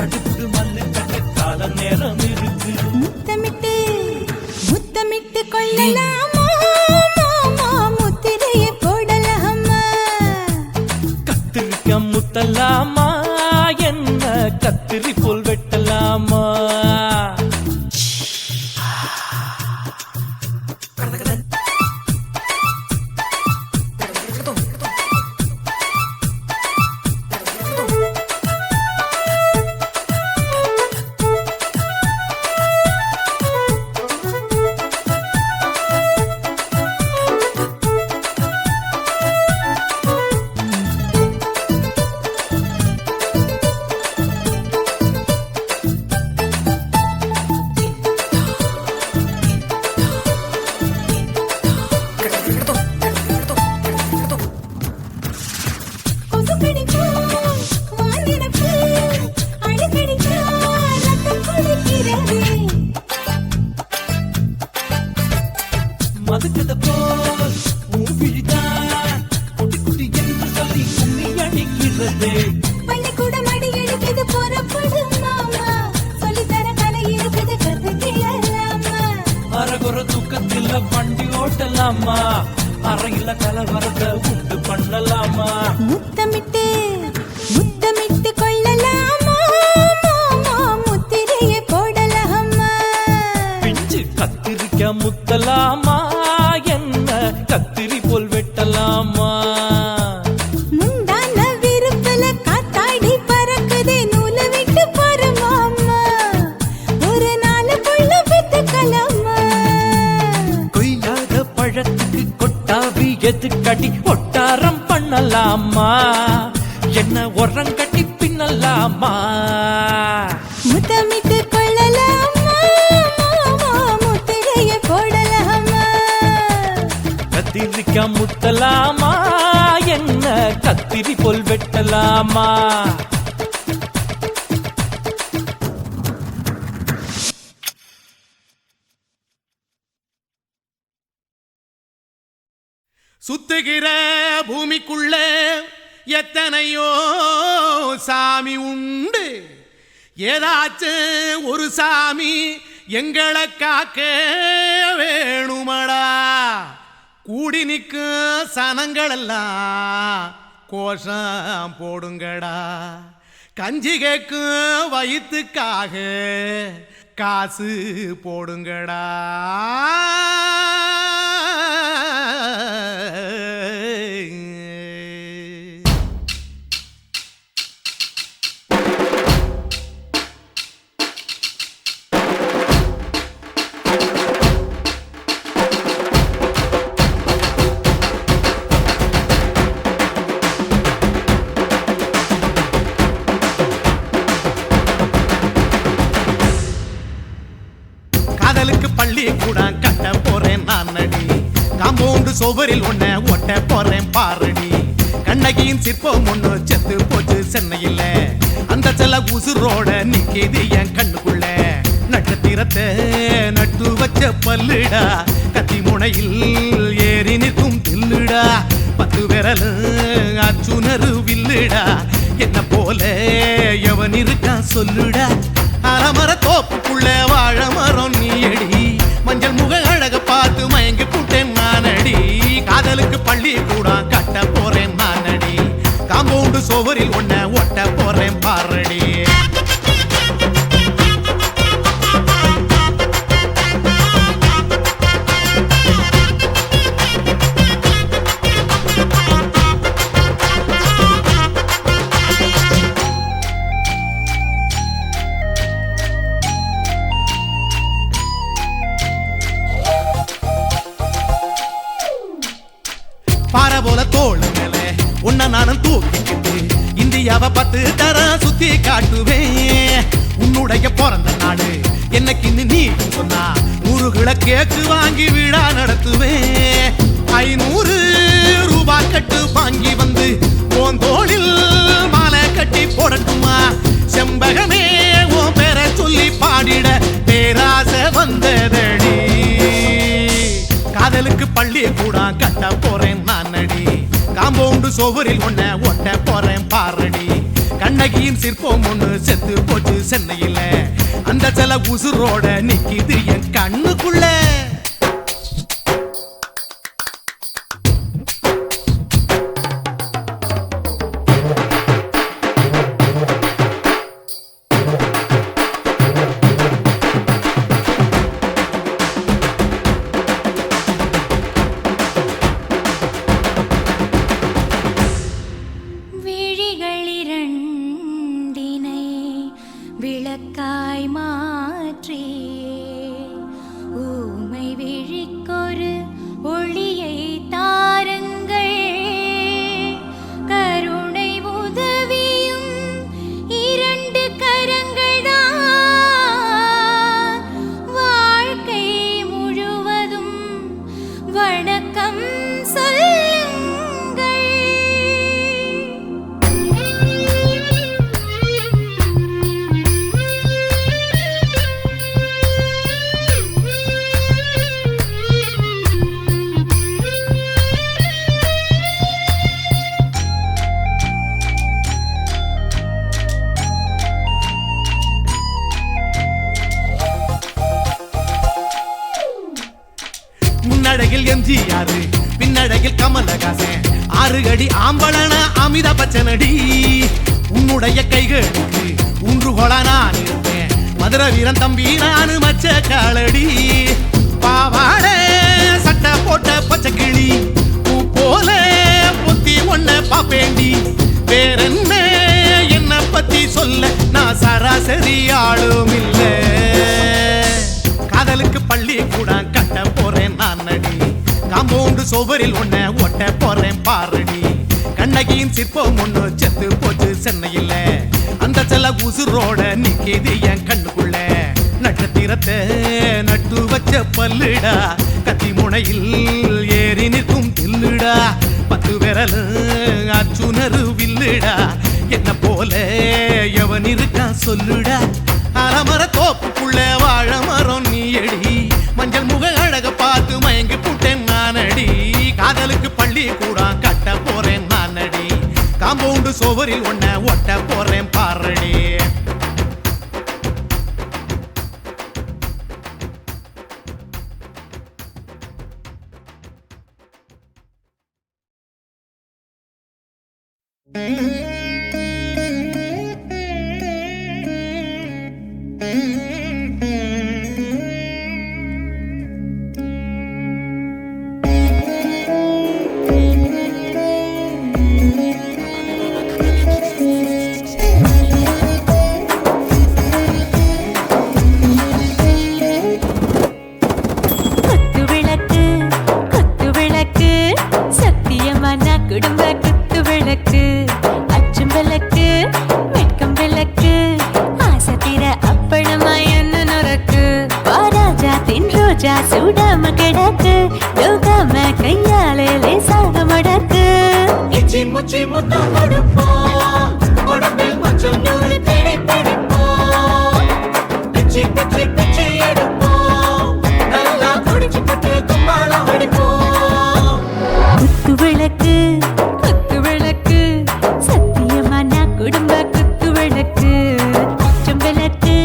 சடுகுடு மல்லு கட்ட கால நேரம் இருக்கு. முத்தமிட்டு முத்தமிட்டு கொள்ளலாமா மாமா முத்திரையை போடலாமா கத்திரிக்க முத்தலாமா என்ன கத்திரி போல் வெட்டலாமா கொசு கடிச்சா வாந்திரப்பு அடிக்கடிச்சா ரத்தம் கொதிக்கிறதே மதுக்கத போல் ஊவிழிதான் குட்டி குட்டி என்று சொல்லி கும்மி அடிக்கிறதே பள்ளிக்கூடம் அடி எடுக்குது புறப்படும் மாமா சொல்லித்தர கலை இருக்குது கத்துக்கலாமா அரகுற தூக்கத்தில் வண்டி ஓட்டலாமா அறையில கலவரத்தை உண்டு பண்ணலாமா முத்தமிட்டு முத்தமிட்டு கொள்ளலாமா மாமா முத்திரையை போடலாமா பிஞ்சு கத்திரிக்க முத்தலாமா என்ன கத்திரி போல் வெட்டலாமா முந்தான விருப்பல காத்தாடி பறக்குதே நூலை விட்டு போற மாமா ஒரு நாளுக்குள்ள பெத்துக்கலாமா கொய்யாத பழத்துக்கு கொட்டாவி எதுக்கடி ஒட்டாரம் பண்ணலாமா என்ன உரங்கட்டி பின்னலாமா முத்தமிட்டு கொள்ளலாமா மாமா முத்திரையை போடலாமா கத்திரிக்க முத்தலாமா என்ன கத்திரி போல் வெட்டலாமா சுத்துகிற பூமிக்குள்ள எத்தனையோ சாமி உண்டு ஏதாச்சும் ஒரு சாமி எங்களை காக்க வேணுமடா கூடி நிற்கும் சனங்களெல்லாம் கோஷம் போடுங்கடா கஞ்சி கேக்கும் வயிற்றுக்காக காசு போடுங்கடா காதலுக்கு பள்ளி கூட கட்ட போறேன் நான் நடி காம்பவுண்டு சோவரில் ஒன்ன ஒட்ட போறேன் பாரடி கண்ணகியின் சிற்பம் ஒண்ணு செத்து போச்சு சென்னையில் அந்த செல்ல உசுரோட நிக்கிது என் கண்ணுக்குள்ள நட்சத்திரத்தை நட்டு வச்ச பல்லுடா கத்தி முனையில் ஏறி நிற்கும் தில்லுடா 10 விரல் அச்சுணரு வில்லுடா என்ன போல எவன் இருக்கான் சொல்லுடா அலமர தோப்புக்குள்ள வாழ மரம் நீயடி மஞ்சள் முக அழக பார்த்து மயங்கி புட்டேன் நானடி காதலுக்கு பள்ளி கூட கட்ட போறேன் நானடி காம்பவுண்டு சோவரில் ஒன்ன ஒட்ட போறேன் பாரடி பாறை போல தோள் மேல உன்ன நானும் தூக்கிக்கிட்டு இந்தியாவை 10 தரம் சுத்தி காட்டுவேன் உன்னுடைய பிறந்த நாடு என்னைக்கு நீ சொன்னா 100 கிலோ கேக்கு வாங்கி விழா நடத்துவேன் 500 ரூபாய் கட்டு வாங்கி வந்து உன் தோளில் மாலை கட்டி போடட்டுமா செம்பகமே உன் பேரை சொல்லி பாடிட பேராசை வந்ததடி காதலுக்கு பள்ளி கூட கட்ட போறேன் நானடி காம்பவுண்டு சோவரில் ஒன்ன ஒட்ட போறேன் பாரடி கண்ண கண்ணகியின் சிற்பம் ஒண்ணு செத்து போச்சு சென்னையில அந்த சில உசுரோட நிக்கிது என் கண்ணுக்குள்ள விழிகளிரண்டினை விளக்காய் மாற்றி ஊமை விழிக்கொரு ஒளியை தாருங்கள் கருணை உதவியும் இரண்டு கரங்கள்தான் வாழ்க்கை முழுவதும் வணக்கம் சொல்லுங்கள். முன்னடையில் எம்ஜிஆர் பின்னடையில் கமலஹாசன் 6 அடி ஆம்பளன அமிதாப் பச்சனடி உன்னுடைய கைகளுக்கு ஊன்றுகோலா நான் இருப்பேன் மதுரை வீரன் தம்பி நானு மச்ச காலடி பாவாட சட்டை போட்ட பச்சை கிளி பூ போல பொத்தி ஒன்ன பாப்பேண்டி வேறென்ன என்ன பத்தி சொல்ல நான் சராசரி ஆளும் இல்ல காதலுக்கு பள்ளி கூட கட்ட போறேன் நான் நடி காம்பவுண்டு சோபரில் ஒன்ன ஒட்ட போறேன் பாரடி கண்ணகியின் சிற்பம் ஒண்ணு செத்து போச்சு சென்னையில அந்த சில உசுரோட நிக்கிது என் கண்ணுக்குள்ள நட்சத்திரத்தை நட்டு வச்ச பல்லுடா கத்தி முனையில் ஏறி நிற்கும் தில்லுடா 10 விரல் அச்சுணரு வில்லுடா என்ன போல எவன் இருக்கான் சொல்லுடா அலமர தோப்புக்குள்ள வாழ மரம் நீ அடி மஞ்சள் முக அழக பார்த்து மயங்கி புட்டேன் நானடி காதலுக்கு பள்ளி கூட கட்ட போறேன் நானடி காம்பவுண்டு சோவரில் ஒன்ன ஒட்ட போறேன் பாரடி முச்சி முத்தம் கொடுப்போம் உடம்பில் மஞ்சள் நூறு தேடி பிடிப்போம் பிச்சி பிச்சி பிச்சி எடுப்போம் நல்லா குடிச்சு பட்டு கும்பாலம் அடிப்போம் குத்து விளக்கு சத்தியமான குடும்ப குத்து விளக்கு அச்சம் விளக்கு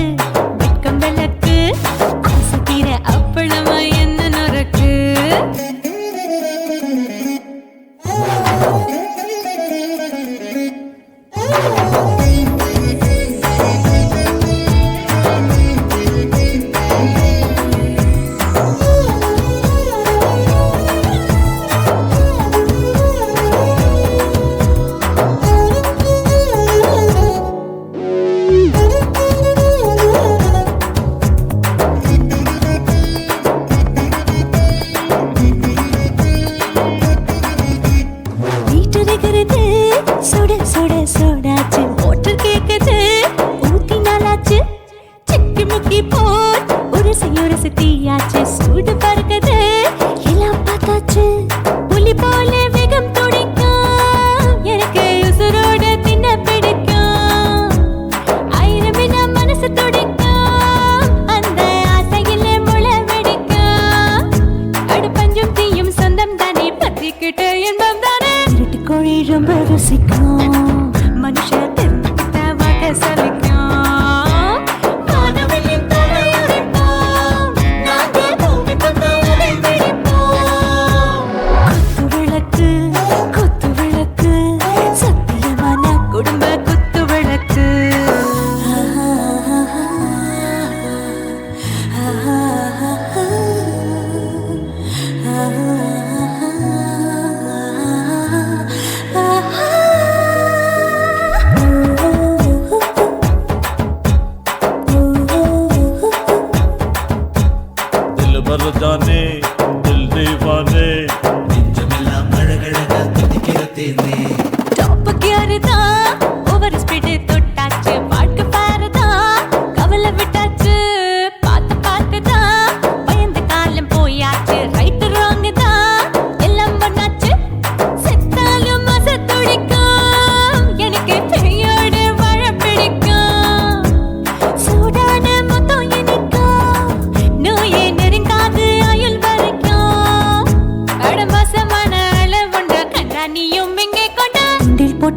வெட்கம் விளக்கு ஆசை தீர அப்பளமா என்ன நொறுக்கு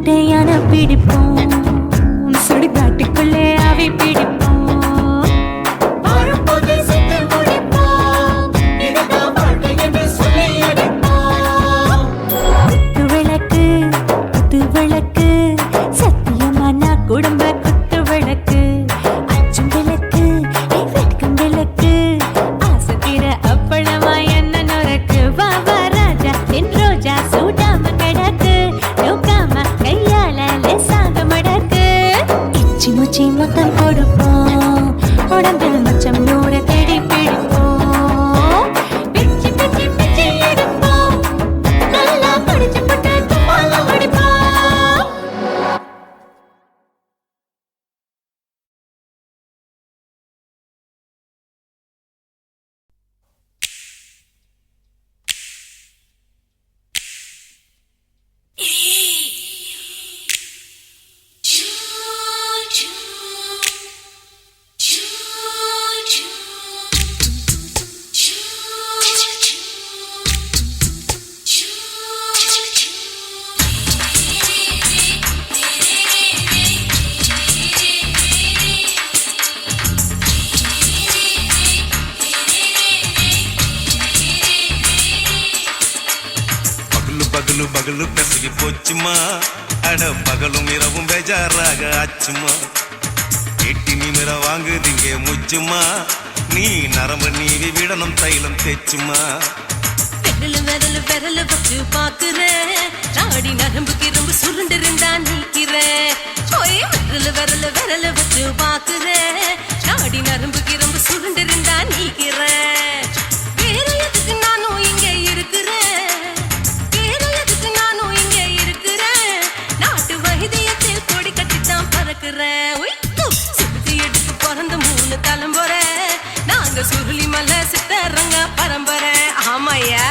முட்டையான பிடிப்போம் சுடுகாட்டுக்குள்ளே அவை பிடிப்போம் வாழும்போது செத்து முடிப்போம் இதுதான் வாழ்க்கை என்று சொல்லி அடிப்போம் குத்து விளக்கு சத்தியமான குடும்ப குத்து விளக்கு அச்சும் விளக்கு வெட்கும் விளக்கு ஆசத்திர அப்பளமா என்ன நுறக்கு வாவா ராஜா என் ரோஜா சூடாம கிடக்கு நோக்காம கையால லேசாக மடக்கு இச்சி முச்சி மொத்தம் கொடுப்போம் உடம்பில் மச்சம் நூற தேடி பிடிப்போம் பிச்சி பிச்சி பிச்சி எடுப்போம் நல்லா படிச்சு போட்டு துப்பால முடிப்போம் பகலு பகலு பெசகி போச்சுமா அட பகலும் இரவும் பேஜாராக ஆச்சுமா எட்டி நிமிர வாங்குதிங்க முச்சுமா நீ நரம்பு நீவி விடணும் தைலம் தேச்சுமா விரல் வச்சு பாக்குறேன் நாடி நரம்பு கிரம்பு சுருண்டு இருந்தா நீக்கிறேன் விரல் வச்சு பாக்குறேன் நாடி நரம்பு கிரம்பு சுருண்டு இருந்தா நீக்கிறேன் வேற எதுக்கு நானும் இங்க இருக்கிறேன் நாட்டு வைத்தியத்தில் கொடி கட்டித்தான் பறக்கிறேன் சுத்தி எடுத்து பிறந்த 3 தலைமுறை நாங்க சுருளி மலை சித்தரங்க பரம்பரை ஆமாயா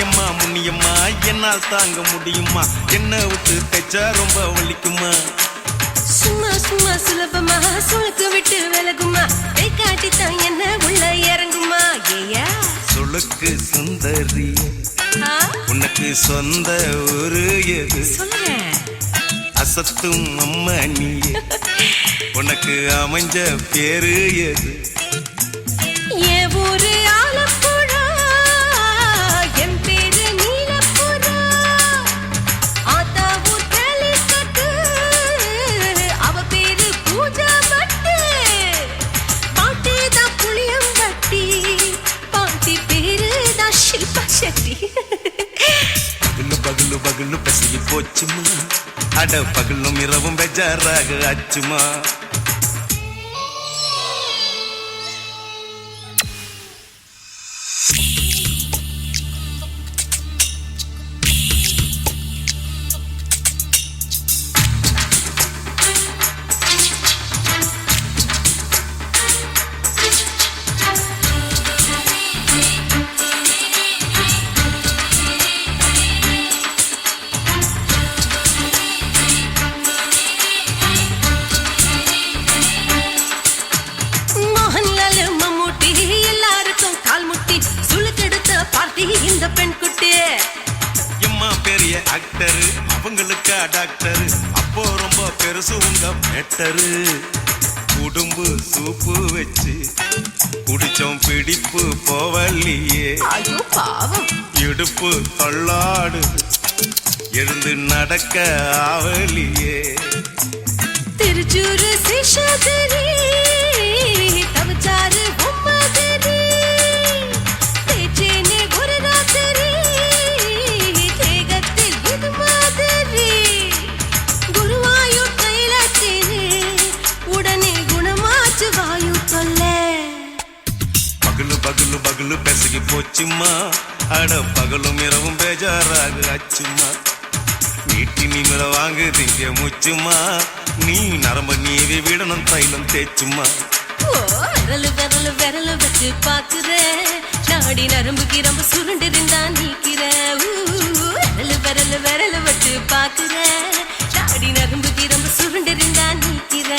எம்மா முன்னியம்மா என்னால் தாங்க முடியுமா என்ன விட்டு தைச்சா ரொம்ப வலிக்குமா சும்மா சும்மா சுலபமா சுளுக்கு விட்டு விலகுமா கை காட்டித்தான் என்ன உள்ள இறங்குமா ஏயா சுளுக்கு சுந்தரி உனக்கு சொந்த ஒரு எது சொல்றேன் அசத்தும் அம்மா நீ உனக்கு அமைஞ்ச பேரு எது என் ஊரு ஆலப்புழா என் பேரு நீலப்புறா ஆத்தா ஊர் கேலிக்கட்டு அவ பேரு பூஜா பட்டு பாட்டி தான் புளியம்பட்டி பாட்டி பேரு தான் ஷில்பா செட்டி பகலு பகலு பகலு பசிக்கு போச்சுமா அட பகலும் இரவும் பெஜாராக ஆச்சுமா இந்த பெண் குட்டி எம்மா பெரிய ஆக்டர் அவங்களுக்கா டாக்டர் அப்போ ரொம்ப பெருசு உங்க மேட்டரு உடும்பு சூப்பு வச்சு குடிச்சோம் பிடிப்பு போவல்லையே ஐயோ பாவம் இடுப்பு தள்ளாடு எழுந்து நடக்க ஆவலியே திருச்சூரு சிஷாதிரி தவச்சாரு பொம்மதிரி தேச்சேனே ஒரு ராத்திரி தேகத்தில் இது மாதிரி குருவாயூர் தைலத்தினே உடனே குணமாச்சு வாயு தொல்லை பகலு பகலு பகலு பெசகி போச்சுமா அட பகலும் இரவும் பேஜாராக ஆச்சுமா நீட்டி நிமிர வாங்குதிங்க முச்சுமா நீ நரம்ப நீவி விடணும் தைலம் தேச்சுமா. ஓ விரலு விரலு விரலு வச்சு பாக்குற நாடி நரம்பு கிரம்பு சுருண்டு இருந்தா நீக்கிற விரலு விரலு விரலு வச்சு பாக்குற நாடி நரம்பு கிரம்பு சுருண்டு இருந்தா நீக்கிற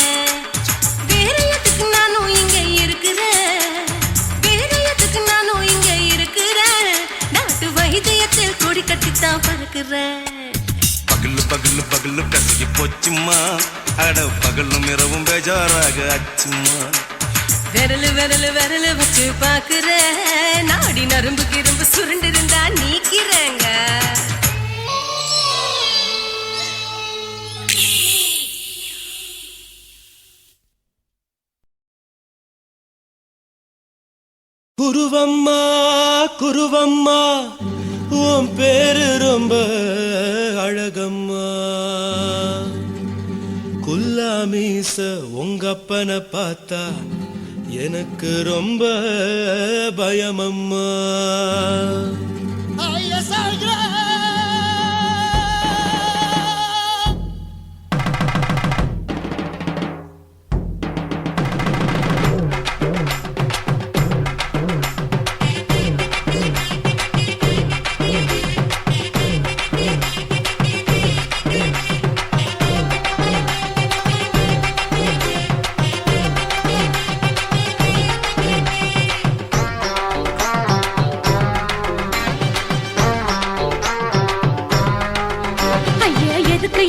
வேற எதுக்கு நானும் இங்க இருக்கிறேன் வேற எதுக்கு நானும் இங்க இருக்கிறேன் நாட்டு வைத்தியத்தில் கொடி கட்டித்தான் பறக்குறேன். பகலு பகலு பகலு கசகி போச்சுமா அட பகலும் இரவும் பேஜாராக அச்சுமா. விரலு விரலு விரலு வச்சு பாக்குற நாடி நரம்பு கிரும்பு சுருண்டு இருந்தா நீக்கிறேங்க. குருவம்மா குருவம்மா உன் பேரு ரொம்ப அழகம்மா. குல்லாமீச உங்கப்பனை பார்த்தா எனக்கு ரொம்ப பயமம்மா.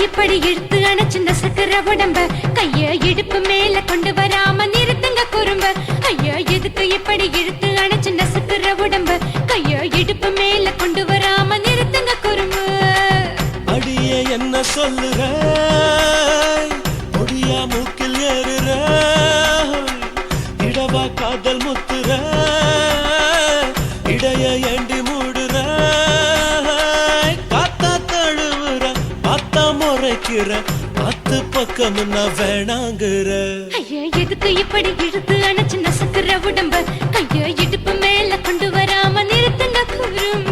இப்படி இழுத்து அணைச்சு நசுக்கிற உடம்ப கைய இடுப்பு மேல கொண்டு வராம நிறுத்துங்க குறும்ப. ஐயா எதுக்கு இப்படி இழுத்து அணைச்சு நசுக்கிற உடம்ப கைய இடுப்பு மேல கொண்டு வராம நிறுத்துங்க குறும்பு. அடியே என்ன சொல்லுற ஒடியா மூக்கில் ஏறுற இடவா காதல் முத்துற இடைய ஏண்டி மூடுற காத்தா தழுவுற பார்த்தா முறைக்கிற பத்து பக்கம் நான் வேணாங்குற. ஐயா எதுக்கு இப்படி இழுத்து அணைச்சு நசுக்கிற உடம்ப கைய இடுப்பு மேல கொண்டு வராம நிறுத்துங்க குறும்ப.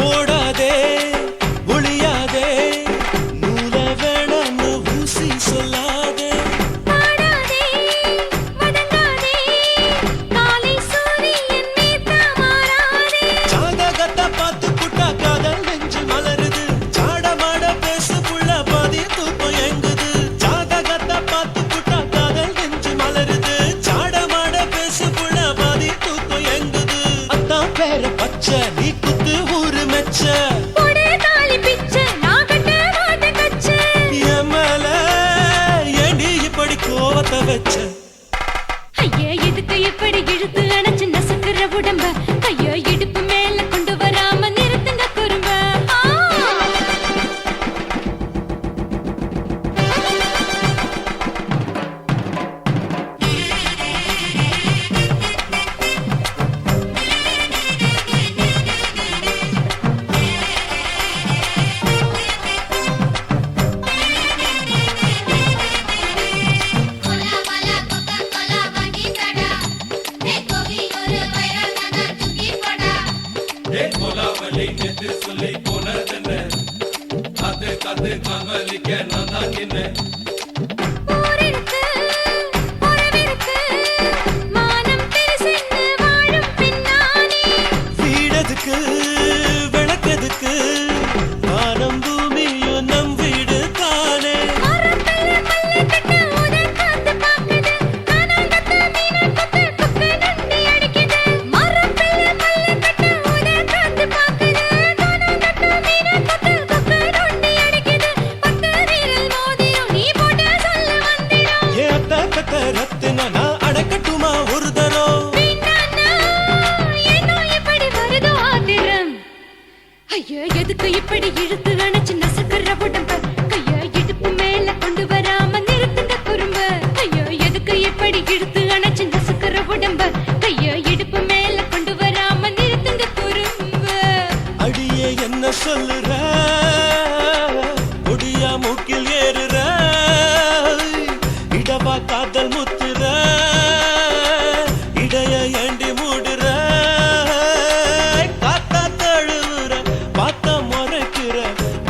ஓடாதே ஒளியாதே நூல வேணான்னு ஊசி சொல்லாதே ஜாதகத்தை பார்த்து புட்டா காதல் நெஞ்சு மலருது சாட மாட பேசு புள்ள பாதி தூக்கம் எங்குது. ஜாதகத்தை பார்த்து புட்டா காதல் நெஞ்சு மலருது சாட மாட பேசு புள்ள பாதி தூக்கம் எங்குது. அத்தான் பேர பச்சை நீ குத்து ஊரு மெச்ச என் மேல ஏண்டி இப்படி கோவத்தை வச்ச. ஐயா எதுக்கு இப்படி இழுத்து அணைச்சு நசுக்கிற உடம்ப கையோ இடுப்பு மேல கொண்டு வராம நிறுத்துங்க குறும்ப. வீடதுக்கு விளக்கதுக்கு வானம் பூமியும் நம் வீடு தானே. ஏத்த ரத்தினா நான் அடக்கட்டுமா ஐயா எதுக்கு இப்படி இழுத்து அணைச்சு நசுக்கிற உடம்ப கையா இடுப்பு மேல கொண்டு வராம நிறுத்துங்க குறும்ப ஐயா எதுக்கு இப்படி இழுத்து அணைச்சு நசுக்கிற உடம்ப கையா இடுப்பு மேல கொண்டு வராம நிறுத்துங்க குறும்ப அடியே என்ன சொல்லுற முடியா மூக்கில் ஏறுற இடவா காதல் முத்துற இடைய ஏண்டி மூடுற காத்தா தழுவுற பார்த்த முறைக்கிற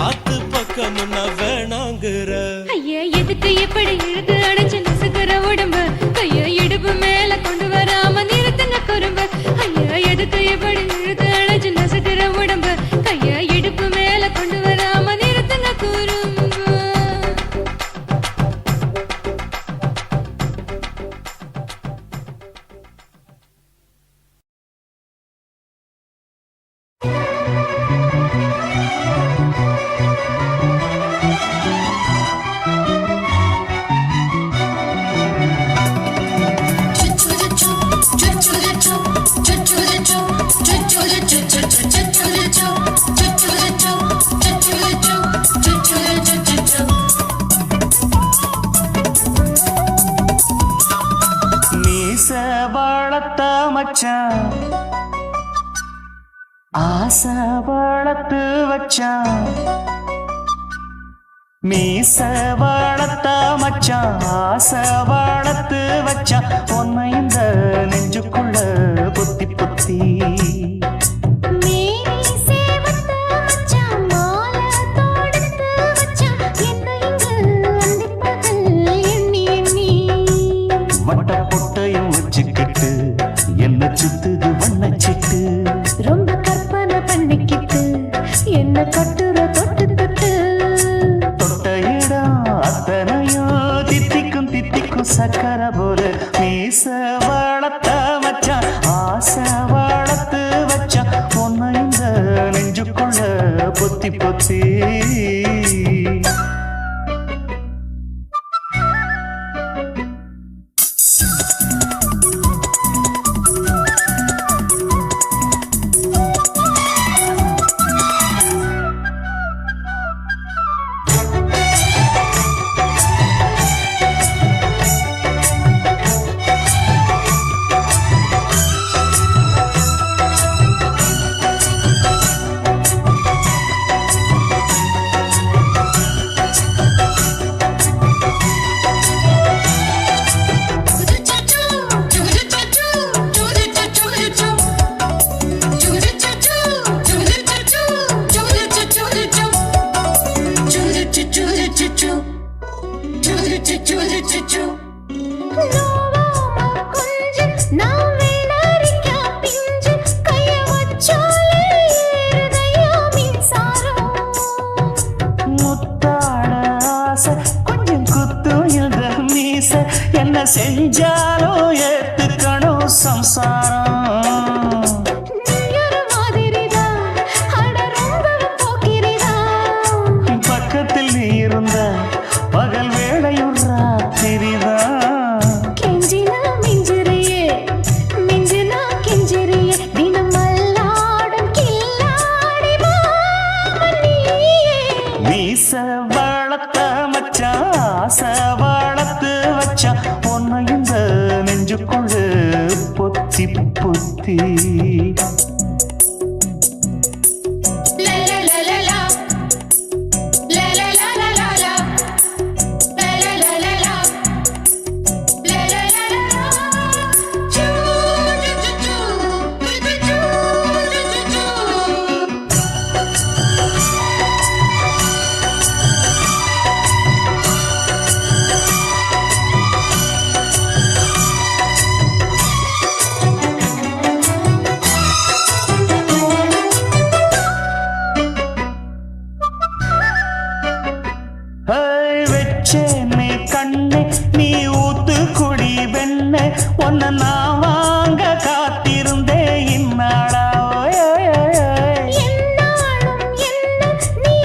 ஆத்து பக்கம் நான் வேணாங்குற ஐயா எதுக்கு இப்படி இழுத்து அணைச்சு நசுக்கிற உடம்ப கையா இடுப்பு மேல கொண்டு வராம நிறுத்துங்க குறும்ப ஐயா எதுக்கு இப்படி இழுத்து அணைச்சு நசுக்கிற உடம்ப கையா இடுப்பு மேல கொண்டு வராம நிறுத்துங்க குறும்ப மீச வளர்த்த மச்சான் ஆசை வளர்த்து வச்சான் மீச வளர்த்த மச்சான் ஆசை வளர்த்து வச்சான் உன்னை இந்த நெஞ்சுக்குள்ள பொத்தி பொத்தி மேரி சேவத்த மச்சான் மாலை தொடுத்து வச்சான் என்ன இங்கு அந்திப்பகல் எண்ணி எண்ணி வட்ட பொட்டையும் வச்சுக்கிட்டு என்ன சுத்துது வண்ணச்சிட்டு ரொம்ப கற்பனை பண்ணிக்கிட்டு என்ன கட்டுற தொட்டு தொட்டு தொட்ட இடம் அத்தனையோ தித்திக்கும் தித்திக்கும் சக்கரை போல மீச வளர்த்த மச்சான் ஆசை வளர்த்து வச்சான் உன்னை இந்த நெஞ்சுக்குள்ள பொத்தி பொத்தி கொஞ்சம் குத்தும் இந்த மீச என்ன செஞ்சாலும் ஏத்துக்கணும் சம்சாரம் பக்கத்தில் நீ இருந்த பகல் வேளையும் ராத்திரிதான் கெஞ்சினா மிஞ்சிறியே மிஞ்சினா கெஞ்சிறியே தினமல்லாடும் கில்லாடி மாமணியே மீச வளர்த்த மச்சான் ஆசை வளர்த்து வச்சான் உன்னை இந்த நெஞ்சுக்குள்ள பொத்தி பொத்தி வெச்சேனே கண்ணே நீ ஊத்து குடி வெண்ணே உன்னை நான் வாங்க காத்திருந்தே இந்நாளா என்னாலும் என்ன நீ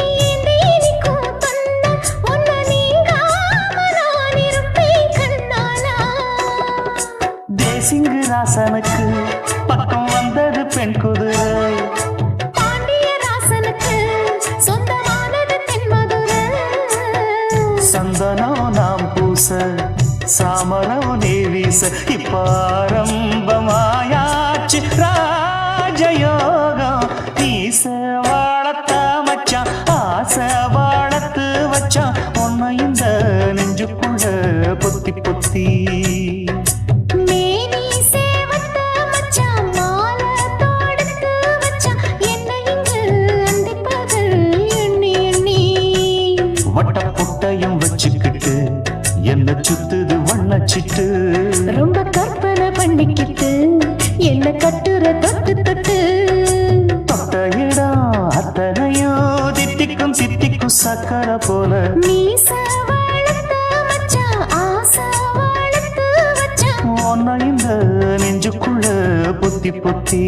நீக்கும் தந்த உன்னை நீங்காம நான் இருப்பேன் கண்ணாலா தேசிங்கு ராசனுக்கு பக்கம் வந்தது பெண் குதிரை பாண்டிய ராசனுக்கு வீச இப்பாரம்பமாயாச்சு ராஜயோகம் வீச வாழத்த மச்சான் ஆசை வாழத்து வச்சான் உன்னை இந்த நெஞ்சுக்குள்ள பொத்தி பொத்தி மேனி சேவத்த மச்சான் மாலை தொடுத்து வச்சான் என்னை இங்கு அந்திப்பகல் எண்ணி எண்ணி வட்ட புட்டையும் வச்சுக்கிட்டு என்ன சுத்துது வண்ணச்சிட்டு ரொம்ப கற்பனை பண்ணிக்கிட்டு என்ன கட்டுற தொட்டு தொட்டு தொட்ட இடம் அத்தனையோ தித்திக்கும் தித்திக்கும் சக்கரை போல மீச வளர்த்த மச்சான் ஆசை வளர்த்து வச்சான் உன்னை இந்த நெஞ்சுக்குள்ள பொத்தி பொத்தி